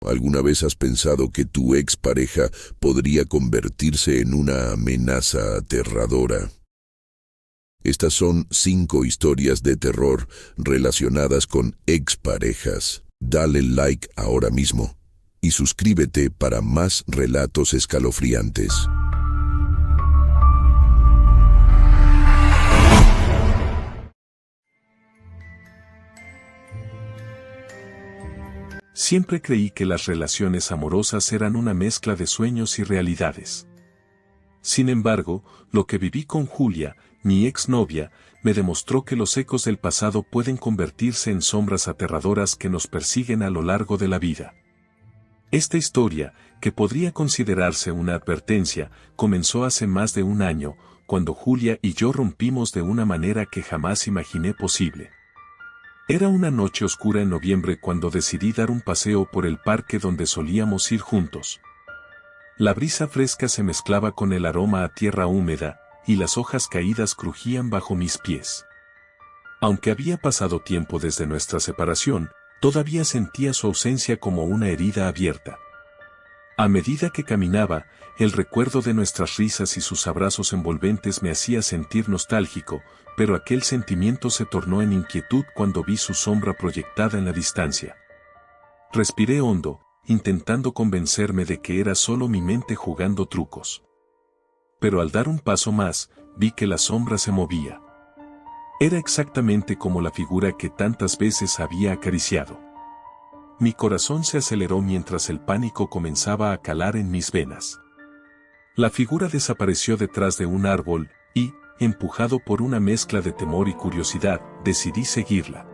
¿Alguna vez has pensado que tu expareja podría convertirse en una amenaza aterradora? Estas son 5 historias de terror relacionadas con exparejas. Dale like ahora mismo y suscríbete para más relatos escalofriantes. Siempre creí que las relaciones amorosas eran una mezcla de sueños y realidades. Sin embargo, lo que viví con Julia, mi exnovia, me demostró que los ecos del pasado pueden convertirse en sombras aterradoras que nos persiguen a lo largo de la vida. Esta historia, que podría considerarse una advertencia, comenzó hace más de un año, cuando Julia y yo rompimos de una manera que jamás imaginé posible. Era una noche oscura en noviembre cuando decidí dar un paseo por el parque donde solíamos ir juntos. La brisa fresca se mezclaba con el aroma a tierra húmeda, y las hojas caídas crujían bajo mis pies. Aunque había pasado tiempo desde nuestra separación, todavía sentía su ausencia como una herida abierta. A medida que caminaba, el recuerdo de nuestras risas y sus abrazos envolventes me hacía sentir nostálgico, pero aquel sentimiento se tornó en inquietud cuando vi su sombra proyectada en la distancia. Respiré hondo, intentando convencerme de que era solo mi mente jugando trucos. Pero al dar un paso más, vi que la sombra se movía. Era exactamente como la figura que tantas veces había acariciado. Mi corazón se aceleró mientras el pánico comenzaba a calar en mis venas. La figura desapareció detrás de un árbol y, empujado por una mezcla de temor y curiosidad, decidí seguirla.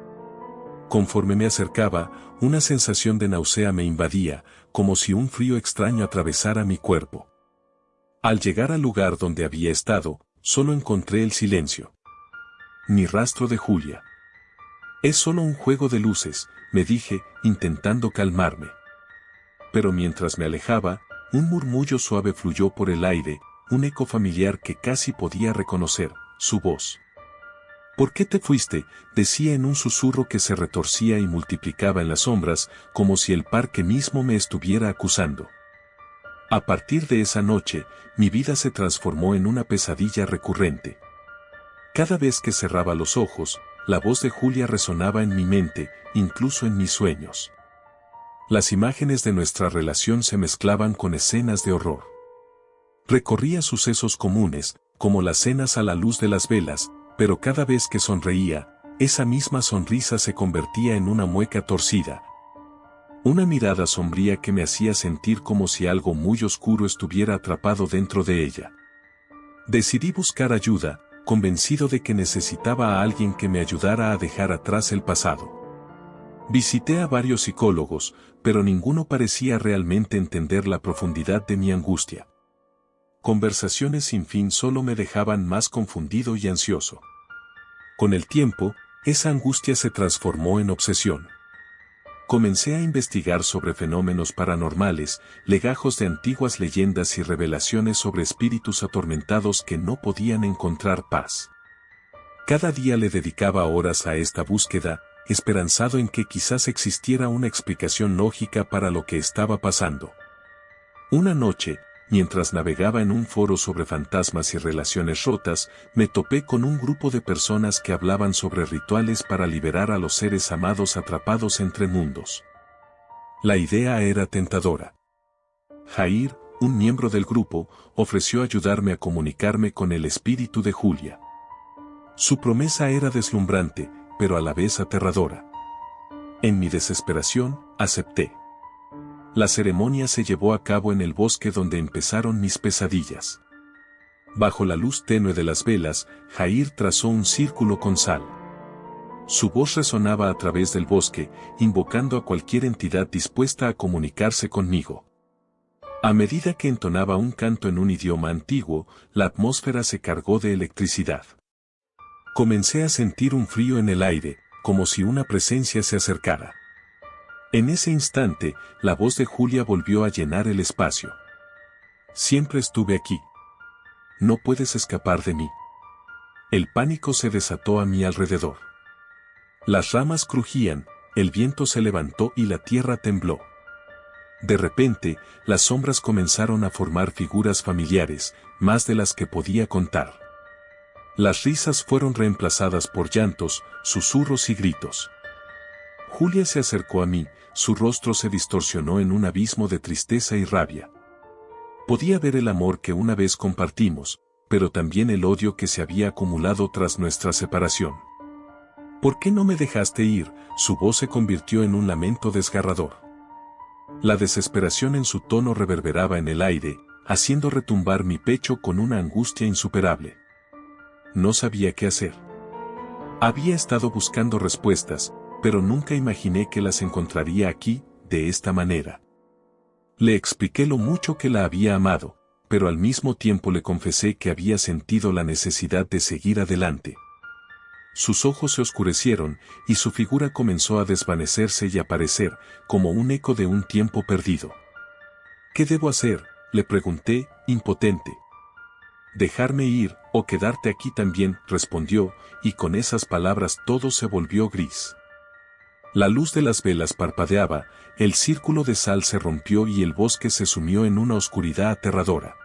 Conforme me acercaba, una sensación de náusea me invadía, como si un frío extraño atravesara mi cuerpo. Al llegar al lugar donde había estado, solo encontré el silencio. Ni rastro de Julia. Es solo un juego de luces, me dije, intentando calmarme. Pero mientras me alejaba, un murmullo suave fluyó por el aire, un eco familiar que casi podía reconocer, su voz. ¿Por qué te fuiste?, decía en un susurro que se retorcía y multiplicaba en las sombras, como si el parque mismo me estuviera acusando. A partir de esa noche, mi vida se transformó en una pesadilla recurrente. Cada vez que cerraba los ojos, la voz de Julia resonaba en mi mente, incluso en mis sueños. Las imágenes de nuestra relación se mezclaban con escenas de horror. Recorría sucesos comunes, como las cenas a la luz de las velas, pero cada vez que sonreía, esa misma sonrisa se convertía en una mueca torcida. Una mirada sombría que me hacía sentir como si algo muy oscuro estuviera atrapado dentro de ella. Decidí buscar ayuda, convencido de que necesitaba a alguien que me ayudara a dejar atrás el pasado. Visité a varios psicólogos, pero ninguno parecía realmente entender la profundidad de mi angustia. Conversaciones sin fin solo me dejaban más confundido y ansioso. Con el tiempo, esa angustia se transformó en obsesión. Comencé a investigar sobre fenómenos paranormales, legajos de antiguas leyendas y revelaciones sobre espíritus atormentados que no podían encontrar paz. Cada día le dedicaba horas a esta búsqueda, esperanzado en que quizás existiera una explicación lógica para lo que estaba pasando. Una noche, mientras navegaba en un foro sobre fantasmas y relaciones rotas, me topé con un grupo de personas que hablaban sobre rituales para liberar a los seres amados atrapados entre mundos. La idea era tentadora. Jair, un miembro del grupo, ofreció ayudarme a comunicarme con el espíritu de Julia. Su promesa era deslumbrante, pero a la vez aterradora. En mi desesperación, acepté. La ceremonia se llevó a cabo en el bosque donde empezaron mis pesadillas. Bajo la luz tenue de las velas, Jair trazó un círculo con sal. Su voz resonaba a través del bosque, invocando a cualquier entidad dispuesta a comunicarse conmigo. A medida que entonaba un canto en un idioma antiguo, la atmósfera se cargó de electricidad. Comencé a sentir un frío en el aire, como si una presencia se acercara. En ese instante, la voz de Julia volvió a llenar el espacio. Siempre estuve aquí. No puedes escapar de mí. El pánico se desató a mi alrededor. Las ramas crujían, el viento se levantó y la tierra tembló. De repente, las sombras comenzaron a formar figuras familiares, más de las que podía contar. Las risas fueron reemplazadas por llantos, susurros y gritos. Julia se acercó a mí, su rostro se distorsionó en un abismo de tristeza y rabia. Podía ver el amor que una vez compartimos, pero también el odio que se había acumulado tras nuestra separación. ¿Por qué no me dejaste ir? Su voz se convirtió en un lamento desgarrador. La desesperación en su tono reverberaba en el aire, haciendo retumbar mi pecho con una angustia insuperable. No sabía qué hacer. Había estado buscando respuestas, pero nunca imaginé que las encontraría aquí, de esta manera. Le expliqué lo mucho que la había amado, pero al mismo tiempo le confesé que había sentido la necesidad de seguir adelante. Sus ojos se oscurecieron, y su figura comenzó a desvanecerse y aparecer, como un eco de un tiempo perdido. ¿Qué debo hacer?, le pregunté, impotente. «Dejarme ir, o quedarte aquí también», respondió, y con esas palabras todo se volvió gris. La luz de las velas parpadeaba, el círculo de sal se rompió y el bosque se sumió en una oscuridad aterradora.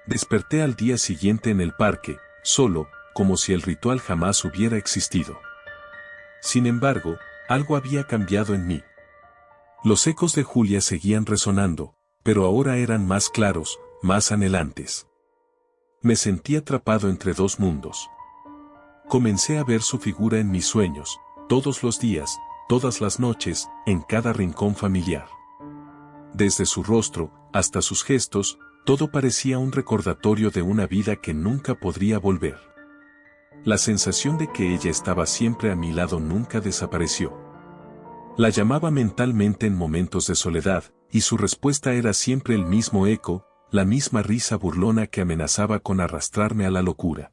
Desperté al día siguiente en el parque, solo, como si el ritual jamás hubiera existido. Sin embargo, algo había cambiado en mí. Los ecos de Julia seguían resonando, pero ahora eran más claros, más anhelantes. Me sentí atrapado entre dos mundos. Comencé a ver su figura en mis sueños, todos los días, todas las noches, en cada rincón familiar. Desde su rostro, hasta sus gestos, todo parecía un recordatorio de una vida que nunca podría volver. La sensación de que ella estaba siempre a mi lado nunca desapareció. La llamaba mentalmente en momentos de soledad, y su respuesta era siempre el mismo eco, la misma risa burlona que amenazaba con arrastrarme a la locura.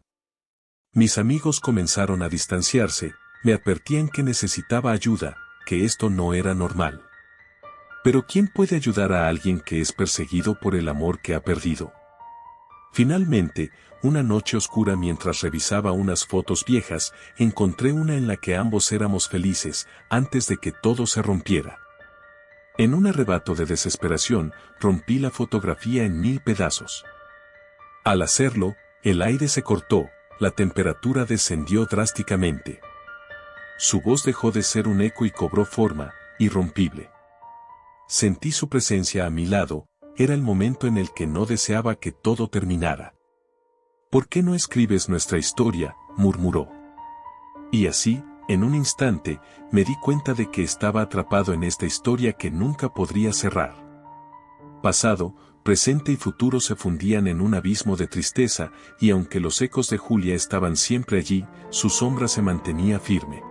Mis amigos comenzaron a distanciarse, me advertían que necesitaba ayuda, que esto no era normal. Pero ¿quién puede ayudar a alguien que es perseguido por el amor que ha perdido? Finalmente, una noche oscura mientras revisaba unas fotos viejas, encontré una en la que ambos éramos felices, antes de que todo se rompiera. En un arrebato de desesperación, rompí la fotografía en 1000 pedazos. Al hacerlo, el aire se cortó, la temperatura descendió drásticamente. Su voz dejó de ser un eco y cobró forma, irrompible. Sentí su presencia a mi lado, era el momento en el que no deseaba que todo terminara. «¿Por qué no escribes nuestra historia?», murmuró. Y así, en un instante, me di cuenta de que estaba atrapado en esta historia que nunca podría cerrar. Pasado, presente y futuro se fundían en un abismo de tristeza, y aunque los ecos de Julia estaban siempre allí, su sombra se mantenía firme.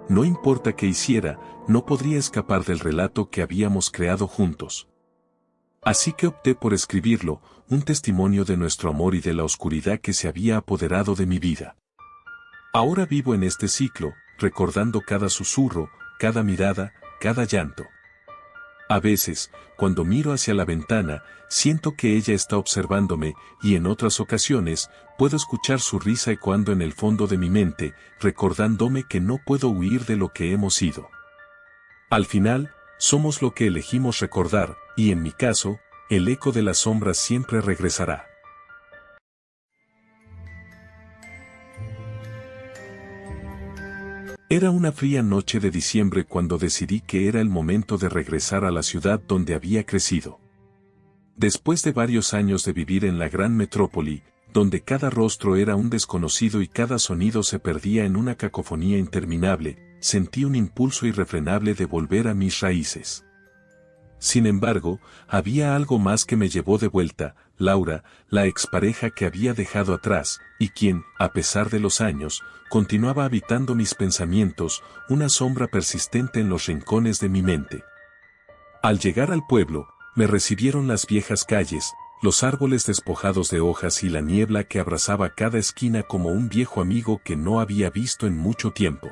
No importa qué hiciera, no podría escapar del relato que habíamos creado juntos. Así que opté por escribirlo, un testimonio de nuestro amor y de la oscuridad que se había apoderado de mi vida. Ahora vivo en este ciclo, recordando cada susurro, cada mirada, cada llanto. A veces, cuando miro hacia la ventana, siento que ella está observándome, y en otras ocasiones, puedo escuchar su risa ecoando en el fondo de mi mente, recordándome que no puedo huir de lo que hemos sido. Al final, somos lo que elegimos recordar, y en mi caso, el eco de las sombras siempre regresará. Era una fría noche de diciembre cuando decidí que era el momento de regresar a la ciudad donde había crecido. Después de varios años de vivir en la gran metrópoli, donde cada rostro era un desconocido y cada sonido se perdía en una cacofonía interminable, sentí un impulso irrefrenable de volver a mis raíces. Sin embargo, había algo más que me llevó de vuelta: Laura, la expareja que había dejado atrás, y quien, a pesar de los años, continuaba habitando mis pensamientos, una sombra persistente en los rincones de mi mente. Al llegar al pueblo, me recibieron las viejas calles, los árboles despojados de hojas y la niebla que abrazaba cada esquina como un viejo amigo que no había visto en mucho tiempo.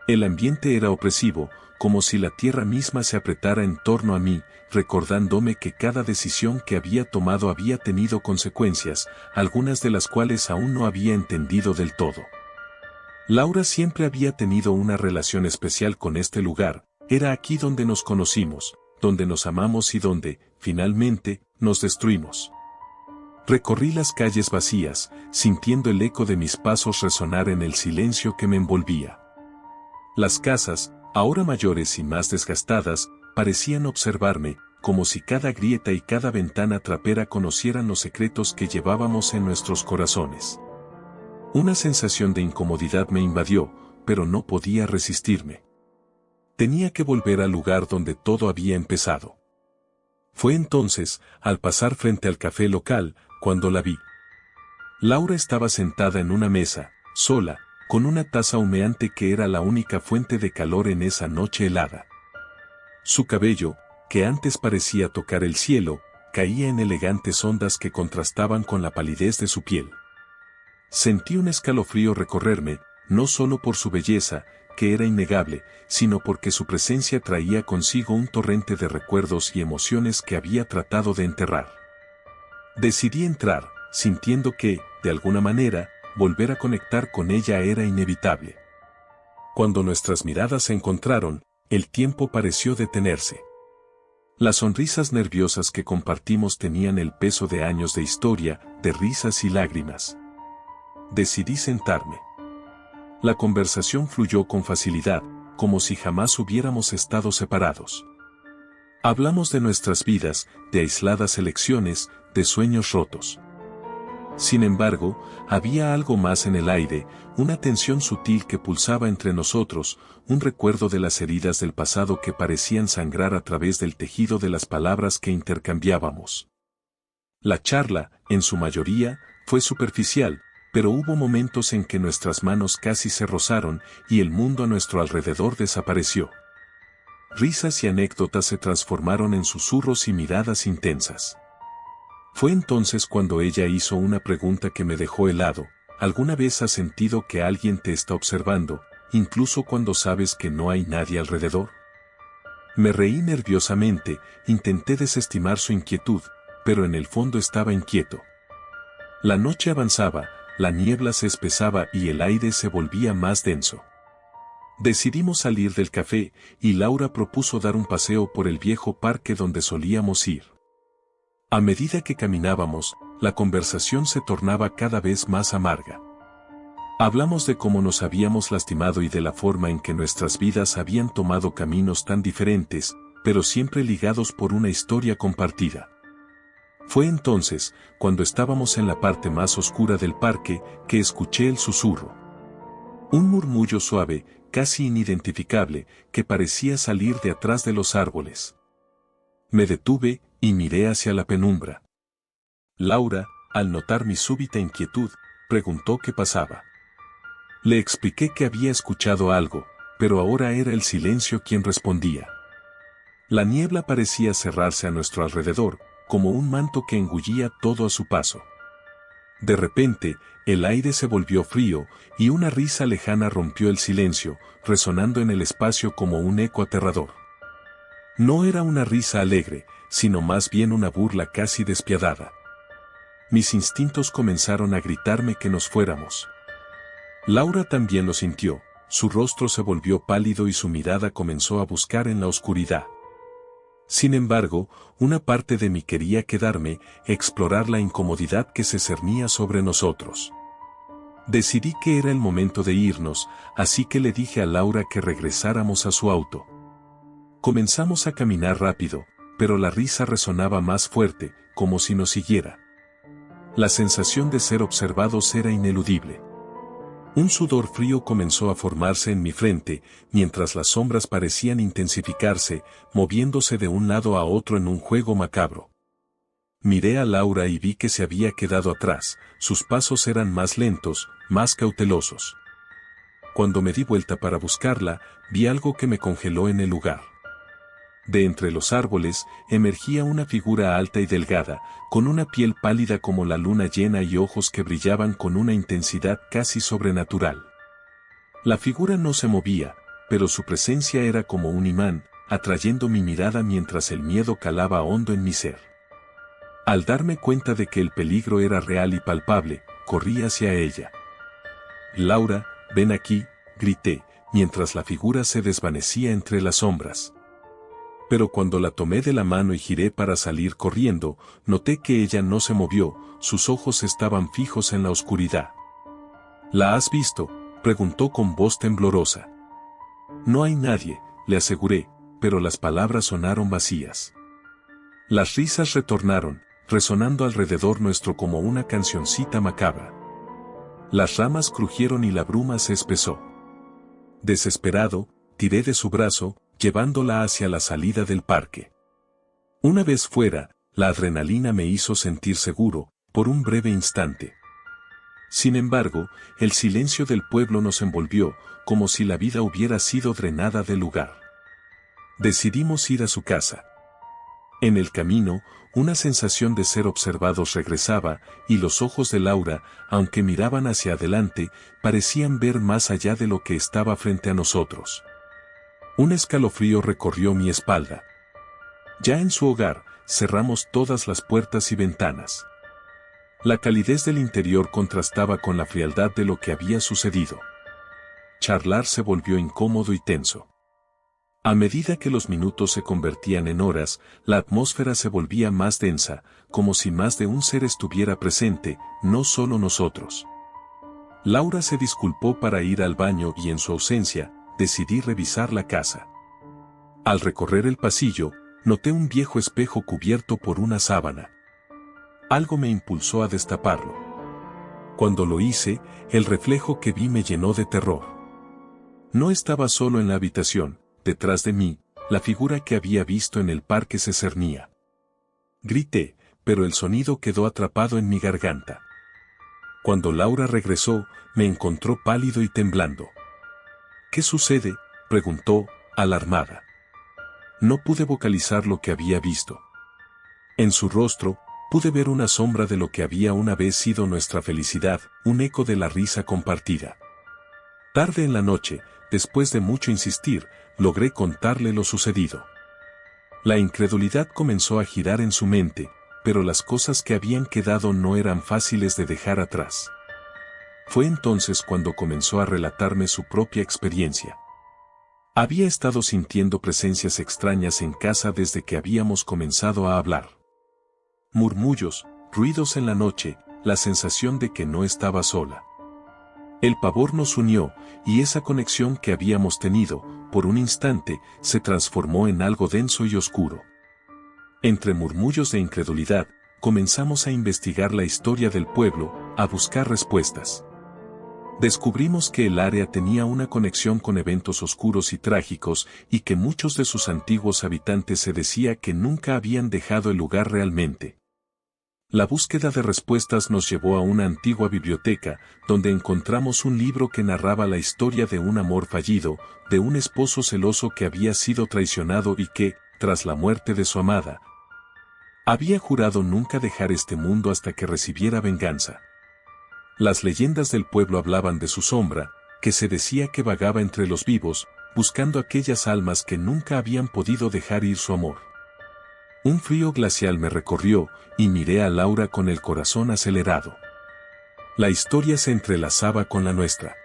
El ambiente era opresivo, como si la tierra misma se apretara en torno a mí, recordándome que cada decisión que había tomado había tenido consecuencias, algunas de las cuales aún no había entendido del todo. Laura siempre había tenido una relación especial con este lugar, era aquí donde nos conocimos, donde nos amamos y donde, finalmente, nos destruimos. Recorrí las calles vacías, sintiendo el eco de mis pasos resonar en el silencio que me envolvía. Las casas, ahora mayores y más desgastadas, parecían observarme, como si cada grieta y cada ventana trapera conocieran los secretos que llevábamos en nuestros corazones. Una sensación de incomodidad me invadió, pero no podía resistirme. Tenía que volver al lugar donde todo había empezado. Fue entonces, al pasar frente al café local, cuando la vi. Laura estaba sentada en una mesa, sola, con una taza humeante que era la única fuente de calor en esa noche helada. Su cabello, que antes parecía tocar el cielo, caía en elegantes ondas que contrastaban con la palidez de su piel. Sentí un escalofrío recorrerme, no solo por su belleza, que era innegable, sino porque su presencia traía consigo un torrente de recuerdos y emociones que había tratado de enterrar. Decidí entrar, sintiendo que, de alguna manera, volver a conectar con ella era inevitable. Cuando nuestras miradas se encontraron, el tiempo pareció detenerse. Las sonrisas nerviosas que compartimos tenían el peso de años de historia, de risas y lágrimas. Decidí sentarme. La conversación fluyó con facilidad, como si jamás hubiéramos estado separados. Hablamos de nuestras vidas, de aisladas elecciones, de sueños rotos. Sin embargo, había algo más en el aire, una tensión sutil que pulsaba entre nosotros, un recuerdo de las heridas del pasado que parecían sangrar a través del tejido de las palabras que intercambiábamos. La charla, en su mayoría, fue superficial, pero hubo momentos en que nuestras manos casi se rozaron y el mundo a nuestro alrededor desapareció. Risas y anécdotas se transformaron en susurros y miradas intensas. Fue entonces cuando ella hizo una pregunta que me dejó helado. ¿Alguna vez has sentido que alguien te está observando, incluso cuando sabes que no hay nadie alrededor? Me reí nerviosamente, intenté desestimar su inquietud, pero en el fondo estaba inquieto. La noche avanzaba, la niebla se espesaba y el aire se volvía más denso. Decidimos salir del café, y Laura propuso dar un paseo por el viejo parque donde solíamos ir. A medida que caminábamos, la conversación se tornaba cada vez más amarga. Hablamos de cómo nos habíamos lastimado y de la forma en que nuestras vidas habían tomado caminos tan diferentes, pero siempre ligados por una historia compartida. Fue entonces, cuando estábamos en la parte más oscura del parque, que escuché el susurro. Un murmullo suave, casi inidentificable, que parecía salir de atrás de los árboles. Me detuve y miré hacia la penumbra. Laura, al notar mi súbita inquietud, preguntó qué pasaba. Le expliqué que había escuchado algo, pero ahora era el silencio quien respondía. La niebla parecía cerrarse a nuestro alrededor, como un manto que engullía todo a su paso. De repente, el aire se volvió frío, y una risa lejana rompió el silencio, resonando en el espacio como un eco aterrador. No era una risa alegre, sino más bien una burla casi despiadada. Mis instintos comenzaron a gritarme que nos fuéramos. Laura también lo sintió, su rostro se volvió pálido y su mirada comenzó a buscar en la oscuridad. Sin embargo, una parte de mí quería quedarme, explorar la incomodidad que se cernía sobre nosotros. Decidí que era el momento de irnos, así que le dije a Laura que regresáramos a su auto. Comenzamos a caminar rápido, pero la risa resonaba más fuerte, como si nos siguiera. La sensación de ser observados era ineludible. Un sudor frío comenzó a formarse en mi frente, mientras las sombras parecían intensificarse, moviéndose de un lado a otro en un juego macabro. Miré a Laura y vi que se había quedado atrás, sus pasos eran más lentos, más cautelosos. Cuando me di vuelta para buscarla, vi algo que me congeló en el lugar. De entre los árboles, emergía una figura alta y delgada, con una piel pálida como la luna llena y ojos que brillaban con una intensidad casi sobrenatural. La figura no se movía, pero su presencia era como un imán, atrayendo mi mirada mientras el miedo calaba hondo en mi ser. Al darme cuenta de que el peligro era real y palpable, corrí hacia ella. «Laura, ven aquí», grité, mientras la figura se desvanecía entre las sombras. Pero cuando la tomé de la mano y giré para salir corriendo, noté que ella no se movió, sus ojos estaban fijos en la oscuridad. ¿La has visto?, preguntó con voz temblorosa. No hay nadie, le aseguré, pero las palabras sonaron vacías. Las risas retornaron, resonando alrededor nuestro como una cancioncita macabra. Las ramas crujieron y la bruma se espesó. Desesperado, tiré de su brazo, llevándola hacia la salida del parque. Una vez fuera, la adrenalina me hizo sentir seguro, por un breve instante. Sin embargo, el silencio del pueblo nos envolvió, como si la vida hubiera sido drenada del lugar. Decidimos ir a su casa. En el camino, una sensación de ser observados regresaba, y los ojos de Laura, aunque miraban hacia adelante, parecían ver más allá de lo que estaba frente a nosotros. Un escalofrío recorrió mi espalda. Ya en su hogar, cerramos todas las puertas y ventanas. La calidez del interior contrastaba con la frialdad de lo que había sucedido. Charlar se volvió incómodo y tenso. A medida que los minutos se convertían en horas, la atmósfera se volvía más densa, como si más de un ser estuviera presente, no solo nosotros. Laura se disculpó para ir al baño y en su ausencia, decidí revisar la casa. Al recorrer el pasillo, noté un viejo espejo cubierto por una sábana. Algo me impulsó a destaparlo. Cuando lo hice, el reflejo que vi me llenó de terror. No estaba solo en la habitación, detrás de mí, la figura que había visto en el parque se cernía. Grité, pero el sonido quedó atrapado en mi garganta. Cuando Laura regresó, me encontró pálido y temblando. ¿Qué sucede?, preguntó, alarmada. No pude vocalizar lo que había visto. En su rostro, pude ver una sombra de lo que había una vez sido nuestra felicidad, un eco de la risa compartida. Tarde en la noche, después de mucho insistir, logré contarle lo sucedido. La incredulidad comenzó a girar en su mente, pero las cosas que habían quedado no eran fáciles de dejar atrás. Fue entonces cuando comenzó a relatarme su propia experiencia. Había estado sintiendo presencias extrañas en casa desde que habíamos comenzado a hablar. Murmullos, ruidos en la noche, la sensación de que no estaba sola. El pavor nos unió, y esa conexión que habíamos tenido, por un instante, se transformó en algo denso y oscuro. Entre murmullos de incredulidad, comenzamos a investigar la historia del pueblo, a buscar respuestas. Descubrimos que el área tenía una conexión con eventos oscuros y trágicos, y que muchos de sus antiguos habitantes se decía que nunca habían dejado el lugar realmente. La búsqueda de respuestas nos llevó a una antigua biblioteca, donde encontramos un libro que narraba la historia de un amor fallido, de un esposo celoso que había sido traicionado y que, tras la muerte de su amada, había jurado nunca dejar este mundo hasta que recibiera venganza. Las leyendas del pueblo hablaban de su sombra, que se decía que vagaba entre los vivos, buscando aquellas almas que nunca habían podido dejar ir su amor. Un frío glacial me recorrió, y miré a Laura con el corazón acelerado. La historia se entrelazaba con la nuestra.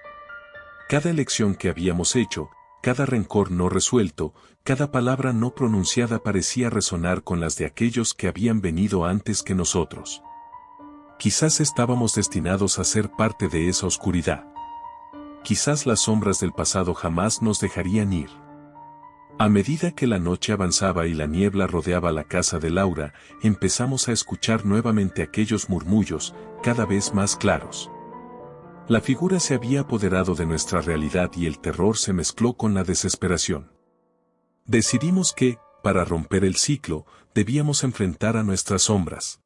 Cada elección que habíamos hecho, cada rencor no resuelto, cada palabra no pronunciada parecía resonar con las de aquellos que habían venido antes que nosotros. Quizás estábamos destinados a ser parte de esa oscuridad. Quizás las sombras del pasado jamás nos dejarían ir. A medida que la noche avanzaba y la niebla rodeaba la casa de Laura, empezamos a escuchar nuevamente aquellos murmullos, cada vez más claros. La figura se había apoderado de nuestra realidad y el terror se mezcló con la desesperación. Decidimos que, para romper el ciclo, debíamos enfrentar a nuestras sombras.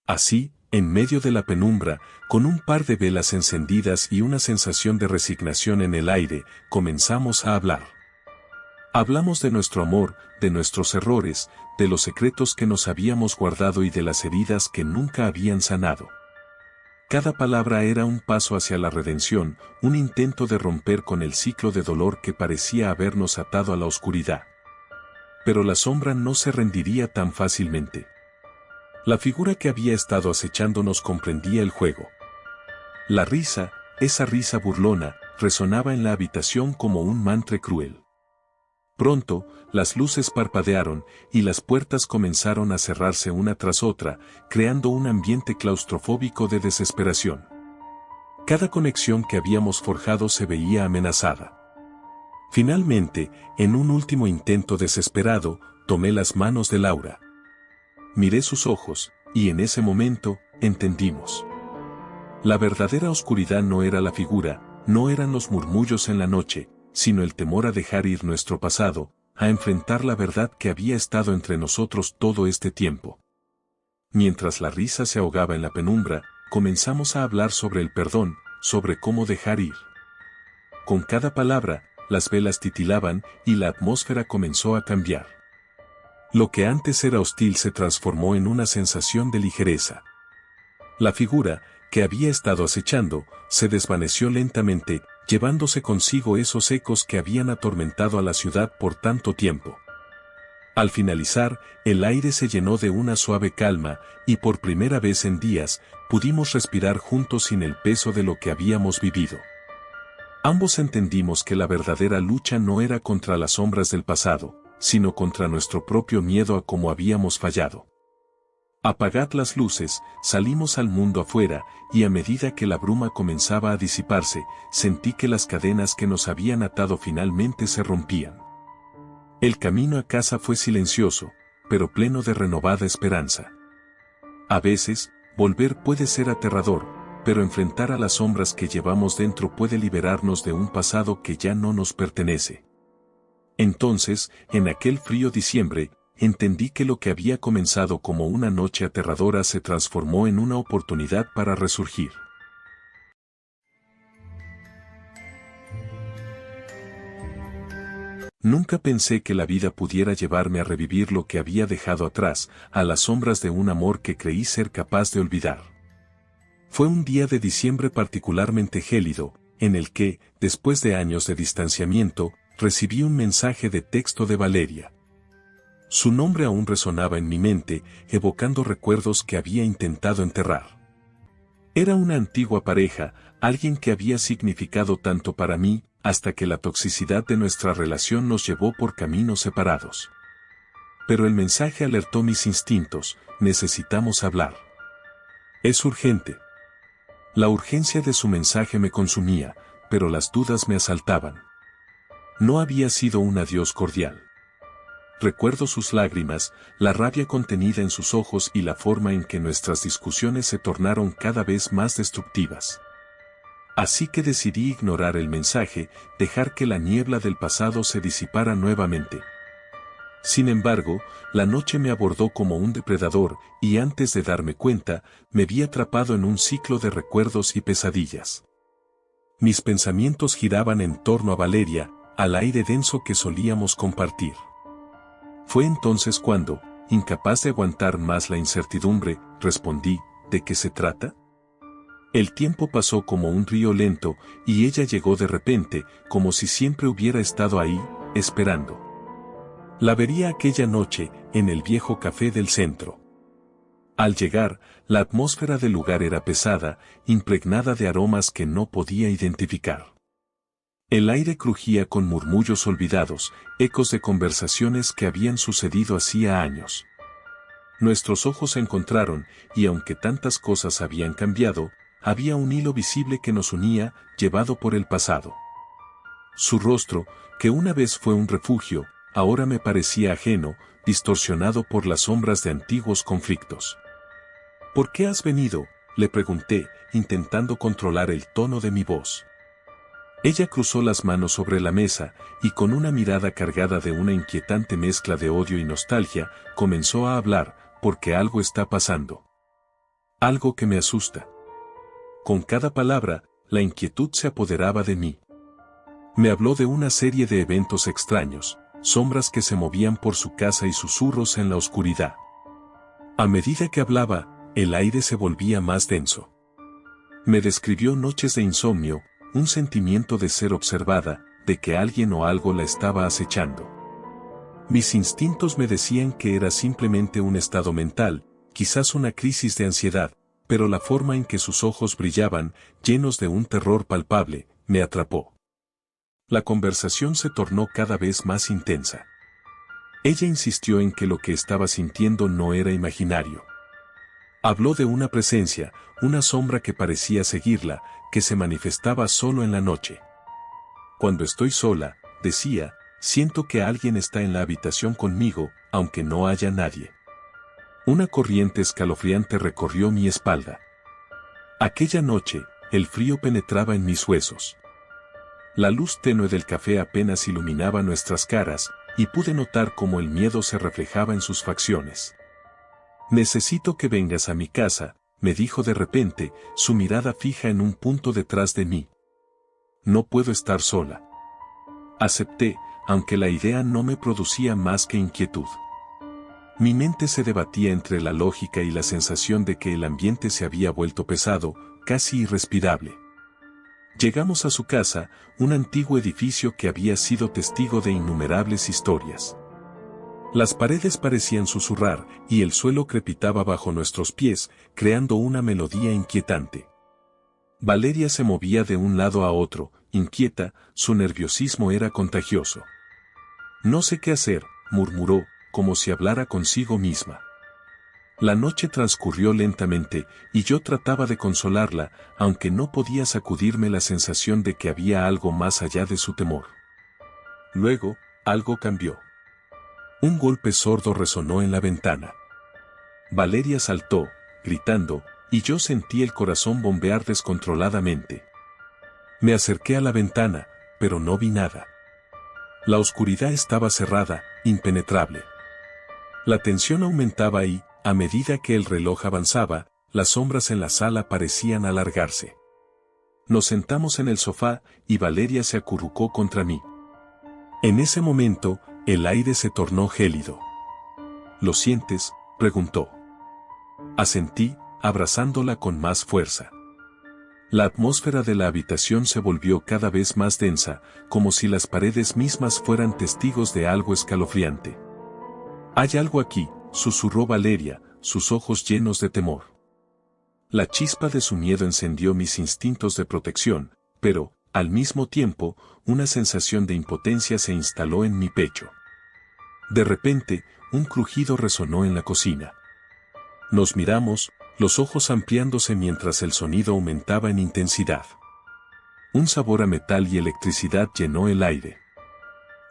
Así, en medio de la penumbra, con un par de velas encendidas y una sensación de resignación en el aire, comenzamos a hablar. Hablamos de nuestro amor, de nuestros errores, de los secretos que nos habíamos guardado y de las heridas que nunca habían sanado. Cada palabra era un paso hacia la redención, un intento de romper con el ciclo de dolor que parecía habernos atado a la oscuridad. Pero la sombra no se rendiría tan fácilmente. La figura que había estado acechándonos comprendía el juego. La risa, esa risa burlona, resonaba en la habitación como un mantra cruel. Pronto, las luces parpadearon y las puertas comenzaron a cerrarse una tras otra, creando un ambiente claustrofóbico de desesperación. Cada conexión que habíamos forjado se veía amenazada. Finalmente, en un último intento desesperado, tomé las manos de Laura. Miré sus ojos, y en ese momento, entendimos. La verdadera oscuridad no era la figura, no eran los murmullos en la noche, sino el temor a dejar ir nuestro pasado, a enfrentar la verdad que había estado entre nosotros todo este tiempo. Mientras la risa se ahogaba en la penumbra, comenzamos a hablar sobre el perdón, sobre cómo dejar ir. Con cada palabra, las velas titilaban y la atmósfera comenzó a cambiar. Lo que antes era hostil se transformó en una sensación de ligereza. La figura, que había estado acechando, se desvaneció lentamente, llevándose consigo esos ecos que habían atormentado a la ciudad por tanto tiempo. Al finalizar, el aire se llenó de una suave calma, y por primera vez en días, pudimos respirar juntos sin el peso de lo que habíamos vivido. Ambos entendimos que la verdadera lucha no era contra las sombras del pasado, sino contra nuestro propio miedo a cómo habíamos fallado. Apagad las luces, salimos al mundo afuera, y a medida que la bruma comenzaba a disiparse, sentí que las cadenas que nos habían atado finalmente se rompían. El camino a casa fue silencioso, pero pleno de renovada esperanza. A veces, volver puede ser aterrador, pero enfrentar a las sombras que llevamos dentro puede liberarnos de un pasado que ya no nos pertenece. Entonces, en aquel frío diciembre, entendí que lo que había comenzado como una noche aterradora se transformó en una oportunidad para resurgir. Nunca pensé que la vida pudiera llevarme a revivir lo que había dejado atrás, a las sombras de un amor que creí ser capaz de olvidar. Fue un día de diciembre particularmente gélido, en el que, después de años de distanciamiento, recibí un mensaje de texto de Valeria. Su nombre aún resonaba en mi mente, evocando recuerdos que había intentado enterrar. Era una antigua pareja, alguien que había significado tanto para mí, hasta que la toxicidad de nuestra relación nos llevó por caminos separados. Pero el mensaje alertó mis instintos: necesitamos hablar. Es urgente. La urgencia de su mensaje me consumía, pero las dudas me asaltaban. No había sido un adiós cordial. Recuerdo sus lágrimas, la rabia contenida en sus ojos y la forma en que nuestras discusiones se tornaron cada vez más destructivas. Así que decidí ignorar el mensaje, dejar que la niebla del pasado se disipara nuevamente. Sin embargo, la noche me abordó como un depredador, y antes de darme cuenta, me vi atrapado en un ciclo de recuerdos y pesadillas. Mis pensamientos giraban en torno a Valeria, al aire denso que solíamos compartir. Fue entonces cuando, incapaz de aguantar más la incertidumbre, respondí: ¿de qué se trata? El tiempo pasó como un río lento, y ella llegó de repente, como si siempre hubiera estado ahí, esperando. La vería aquella noche, en el viejo café del centro. Al llegar, la atmósfera del lugar era pesada, impregnada de aromas que no podía identificar. El aire crujía con murmullos olvidados, ecos de conversaciones que habían sucedido hacía años. Nuestros ojos se encontraron, y aunque tantas cosas habían cambiado, había un hilo visible que nos unía, llevado por el pasado. Su rostro, que una vez fue un refugio, ahora me parecía ajeno, distorsionado por las sombras de antiguos conflictos. ¿Por qué has venido?, le pregunté, intentando controlar el tono de mi voz. Ella cruzó las manos sobre la mesa, y con una mirada cargada de una inquietante mezcla de odio y nostalgia, comenzó a hablar: porque algo está pasando. Algo que me asusta. Con cada palabra, la inquietud se apoderaba de mí. Me habló de una serie de eventos extraños, sombras que se movían por su casa y susurros en la oscuridad. A medida que hablaba, el aire se volvía más denso. Me describió noches de insomnio, un sentimiento de ser observada, de que alguien o algo la estaba acechando. Mis instintos me decían que era simplemente un estado mental, quizás una crisis de ansiedad, pero la forma en que sus ojos brillaban, llenos de un terror palpable, me atrapó. La conversación se tornó cada vez más intensa. Ella insistió en que lo que estaba sintiendo no era imaginario. Habló de una presencia, una sombra que parecía seguirla, que se manifestaba solo en la noche. Cuando estoy sola, decía, siento que alguien está en la habitación conmigo, aunque no haya nadie. Una corriente escalofriante recorrió mi espalda. Aquella noche, el frío penetraba en mis huesos. La luz tenue del café apenas iluminaba nuestras caras, y pude notar cómo el miedo se reflejaba en sus facciones. Necesito que vengas a mi casa, me dijo de repente, su mirada fija en un punto detrás de mí. No puedo estar sola. Acepté, aunque la idea no me producía más que inquietud. Mi mente se debatía entre la lógica y la sensación de que el ambiente se había vuelto pesado, casi irrespirable. Llegamos a su casa, un antiguo edificio que había sido testigo de innumerables historias. Las paredes parecían susurrar, y el suelo crepitaba bajo nuestros pies, creando una melodía inquietante. Valeria se movía de un lado a otro, inquieta, su nerviosismo era contagioso. No sé qué hacer, murmuró, como si hablara consigo misma. La noche transcurrió lentamente, y yo trataba de consolarla, aunque no podía sacudirme la sensación de que había algo más allá de su temor. Luego, algo cambió. Un golpe sordo resonó en la ventana. Valeria saltó, gritando, y yo sentí el corazón bombear descontroladamente. Me acerqué a la ventana, pero no vi nada. La oscuridad estaba cerrada, impenetrable. La tensión aumentaba y, a medida que el reloj avanzaba, las sombras en la sala parecían alargarse. Nos sentamos en el sofá, y Valeria se acurrucó contra mí. En ese momento, el aire se tornó gélido. ¿Lo sientes?, preguntó. Asentí, abrazándola con más fuerza. La atmósfera de la habitación se volvió cada vez más densa, como si las paredes mismas fueran testigos de algo escalofriante. «Hay algo aquí», susurró Valeria, sus ojos llenos de temor. La chispa de su miedo encendió mis instintos de protección, pero, al mismo tiempo, una sensación de impotencia se instaló en mi pecho. De repente, un crujido resonó en la cocina. Nos miramos, los ojos ampliándose mientras el sonido aumentaba en intensidad. Un sabor a metal y electricidad llenó el aire.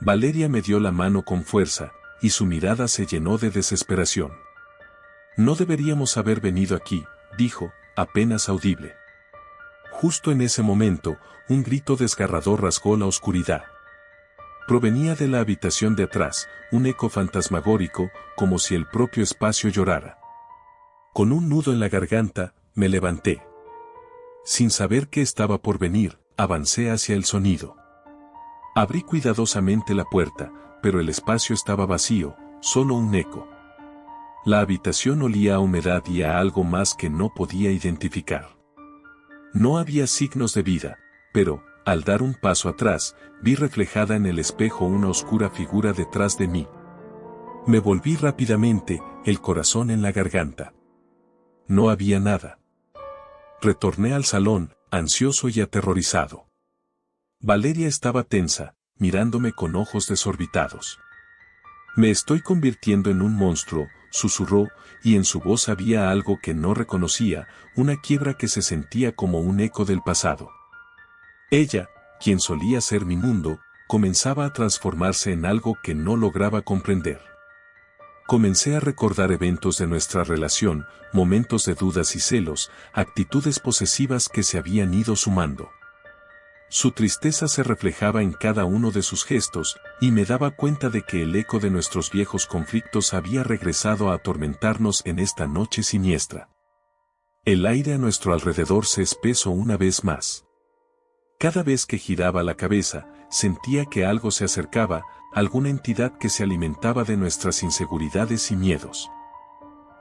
Valeria me dio la mano con fuerza, y su mirada se llenó de desesperación. «No deberíamos haber venido aquí», dijo, apenas audible. Justo en ese momento, un grito desgarrador rasgó la oscuridad. Provenía de la habitación de atrás, un eco fantasmagórico, como si el propio espacio llorara. Con un nudo en la garganta, me levanté. Sin saber qué estaba por venir, avancé hacia el sonido. Abrí cuidadosamente la puerta, pero el espacio estaba vacío, solo un eco. La habitación olía a humedad y a algo más que no podía identificar. No había signos de vida, pero, al dar un paso atrás, vi reflejada en el espejo una oscura figura detrás de mí. Me volví rápidamente, el corazón en la garganta. No había nada. Retorné al salón, ansioso y aterrorizado. Valeria estaba tensa, mirándome con ojos desorbitados. «Me estoy convirtiendo en un monstruo», susurró, y en su voz había algo que no reconocía, una quiebra que se sentía como un eco del pasado. Ella, quien solía ser mi mundo, comenzaba a transformarse en algo que no lograba comprender. Comencé a recordar eventos de nuestra relación, momentos de dudas y celos, actitudes posesivas que se habían ido sumando. Su tristeza se reflejaba en cada uno de sus gestos, y me daba cuenta de que el eco de nuestros viejos conflictos había regresado a atormentarnos en esta noche siniestra. El aire a nuestro alrededor se espesó una vez más. Cada vez que giraba la cabeza, sentía que algo se acercaba, alguna entidad que se alimentaba de nuestras inseguridades y miedos.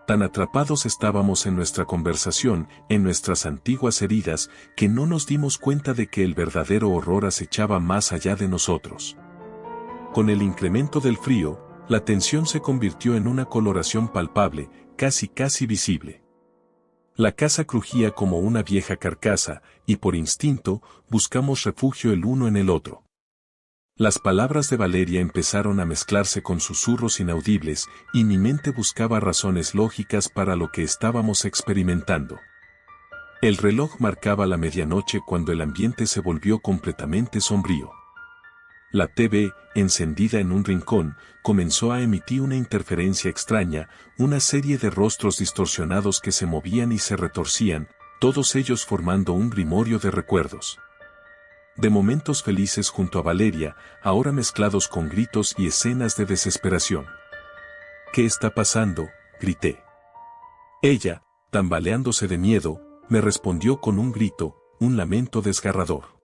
Tan atrapados estábamos en nuestra conversación, en nuestras antiguas heridas, que no nos dimos cuenta de que el verdadero horror acechaba más allá de nosotros. Con el incremento del frío, la tensión se convirtió en una coloración palpable, casi visible. La casa crujía como una vieja carcasa, y por instinto, buscamos refugio el uno en el otro. Las palabras de Valeria empezaron a mezclarse con susurros inaudibles y mi mente buscaba razones lógicas para lo que estábamos experimentando. El reloj marcaba la medianoche cuando el ambiente se volvió completamente sombrío. La TV, encendida en un rincón, comenzó a emitir una interferencia extraña, una serie de rostros distorsionados que se movían y se retorcían, todos ellos formando un grimorio de recuerdos. De momentos felices junto a Valeria, ahora mezclados con gritos y escenas de desesperación. ¿Qué está pasando?, grité. Ella, tambaleándose de miedo, me respondió con un grito, un lamento desgarrador.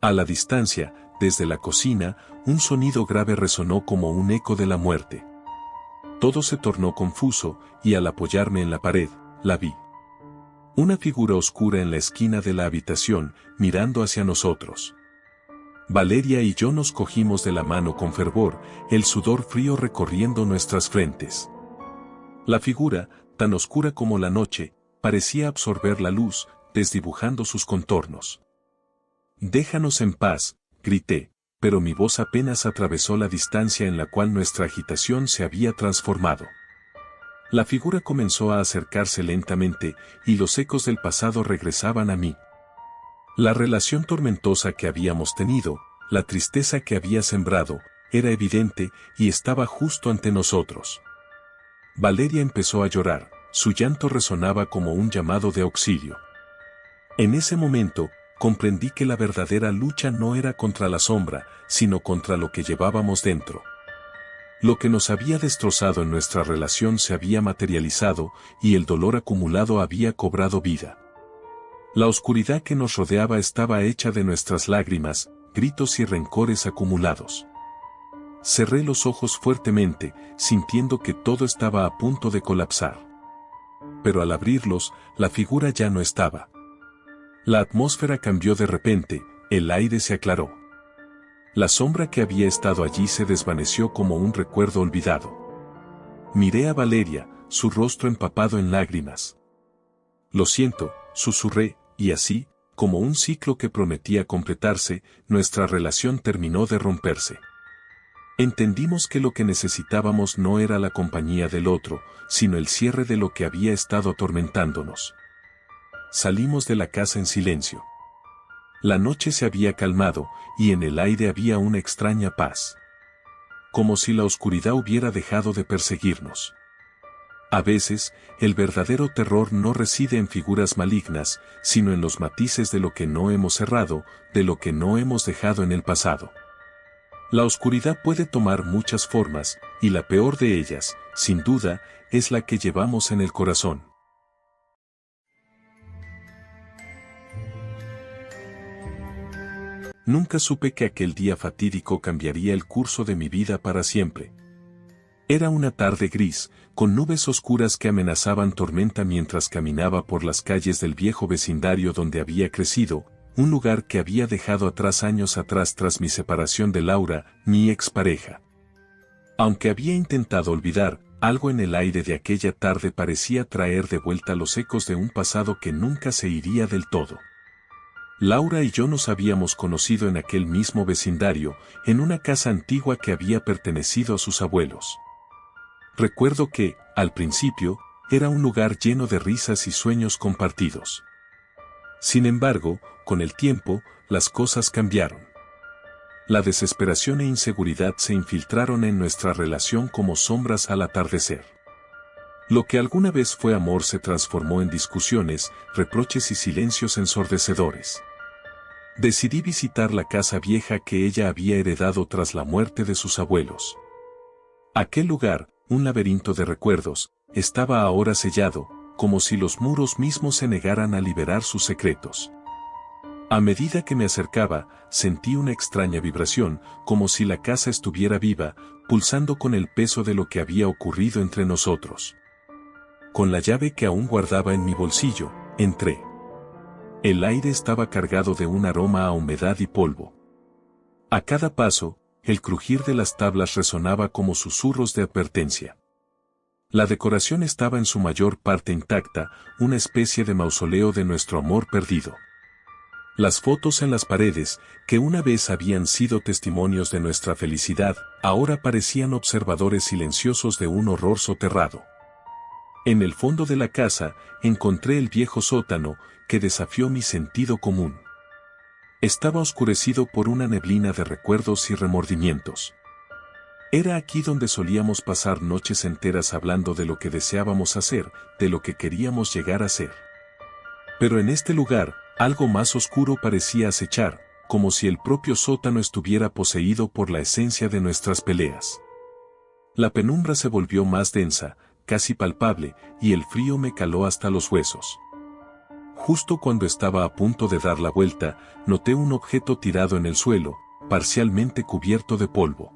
A la distancia, desde la cocina, un sonido grave resonó como un eco de la muerte. Todo se tornó confuso, y al apoyarme en la pared, la vi. Una figura oscura en la esquina de la habitación, mirando hacia nosotros. Valeria y yo nos cogimos de la mano con fervor, el sudor frío recorriendo nuestras frentes. La figura, tan oscura como la noche, parecía absorber la luz, desdibujando sus contornos. «Déjanos en paz», grité, pero mi voz apenas atravesó la distancia en la cual nuestra agitación se había transformado. La figura comenzó a acercarse lentamente, y los ecos del pasado regresaban a mí. La relación tormentosa que habíamos tenido, la tristeza que había sembrado, era evidente y estaba justo ante nosotros. Valeria empezó a llorar, su llanto resonaba como un llamado de auxilio. En ese momento, comprendí que la verdadera lucha no era contra la sombra, sino contra lo que llevábamos dentro. Lo que nos había destrozado en nuestra relación se había materializado, y el dolor acumulado había cobrado vida. La oscuridad que nos rodeaba estaba hecha de nuestras lágrimas, gritos y rencores acumulados. Cerré los ojos fuertemente, sintiendo que todo estaba a punto de colapsar. Pero al abrirlos, la figura ya no estaba. La atmósfera cambió de repente, el aire se aclaró. La sombra que había estado allí se desvaneció como un recuerdo olvidado. Miré a Valeria, su rostro empapado en lágrimas. «Lo siento», susurré, y así, como un ciclo que prometía completarse, nuestra relación terminó de romperse. Entendimos que lo que necesitábamos no era la compañía del otro, sino el cierre de lo que había estado atormentándonos. Salimos de la casa en silencio. La noche se había calmado, y en el aire había una extraña paz. Como si la oscuridad hubiera dejado de perseguirnos. A veces, el verdadero terror no reside en figuras malignas, sino en los matices de lo que no hemos cerrado, de lo que no hemos dejado en el pasado. La oscuridad puede tomar muchas formas, y la peor de ellas, sin duda, es la que llevamos en el corazón. Nunca supe que aquel día fatídico cambiaría el curso de mi vida para siempre. Era una tarde gris, con nubes oscuras que amenazaban tormenta mientras caminaba por las calles del viejo vecindario donde había crecido, un lugar que había dejado atrás años atrás tras mi separación de Laura, mi expareja. Aunque había intentado olvidar, algo en el aire de aquella tarde parecía traer de vuelta los ecos de un pasado que nunca se iría del todo. Laura y yo nos habíamos conocido en aquel mismo vecindario, en una casa antigua que había pertenecido a sus abuelos. Recuerdo que, al principio, era un lugar lleno de risas y sueños compartidos. Sin embargo, con el tiempo, las cosas cambiaron. La desesperación e inseguridad se infiltraron en nuestra relación como sombras al atardecer. Lo que alguna vez fue amor se transformó en discusiones, reproches y silencios ensordecedores. Decidí visitar la casa vieja que ella había heredado tras la muerte de sus abuelos. Aquel lugar, un laberinto de recuerdos, estaba ahora sellado, como si los muros mismos se negaran a liberar sus secretos. A medida que me acercaba, sentí una extraña vibración, como si la casa estuviera viva, pulsando con el peso de lo que había ocurrido entre nosotros. Con la llave que aún guardaba en mi bolsillo, entré. El aire estaba cargado de un aroma a humedad y polvo. A cada paso, el crujir de las tablas resonaba como susurros de advertencia. La decoración estaba en su mayor parte intacta, una especie de mausoleo de nuestro amor perdido. Las fotos en las paredes, que una vez habían sido testimonios de nuestra felicidad, ahora parecían observadores silenciosos de un horror soterrado. En el fondo de la casa, encontré el viejo sótano, que desafió mi sentido común. Estaba oscurecido por una neblina de recuerdos y remordimientos. Era aquí donde solíamos pasar noches enteras hablando de lo que deseábamos hacer, de lo que queríamos llegar a ser. Pero en este lugar, algo más oscuro parecía acechar, como si el propio sótano estuviera poseído por la esencia de nuestras peleas. La penumbra se volvió más densa, casi palpable, y el frío me caló hasta los huesos. Justo cuando estaba a punto de dar la vuelta, noté un objeto tirado en el suelo, parcialmente cubierto de polvo.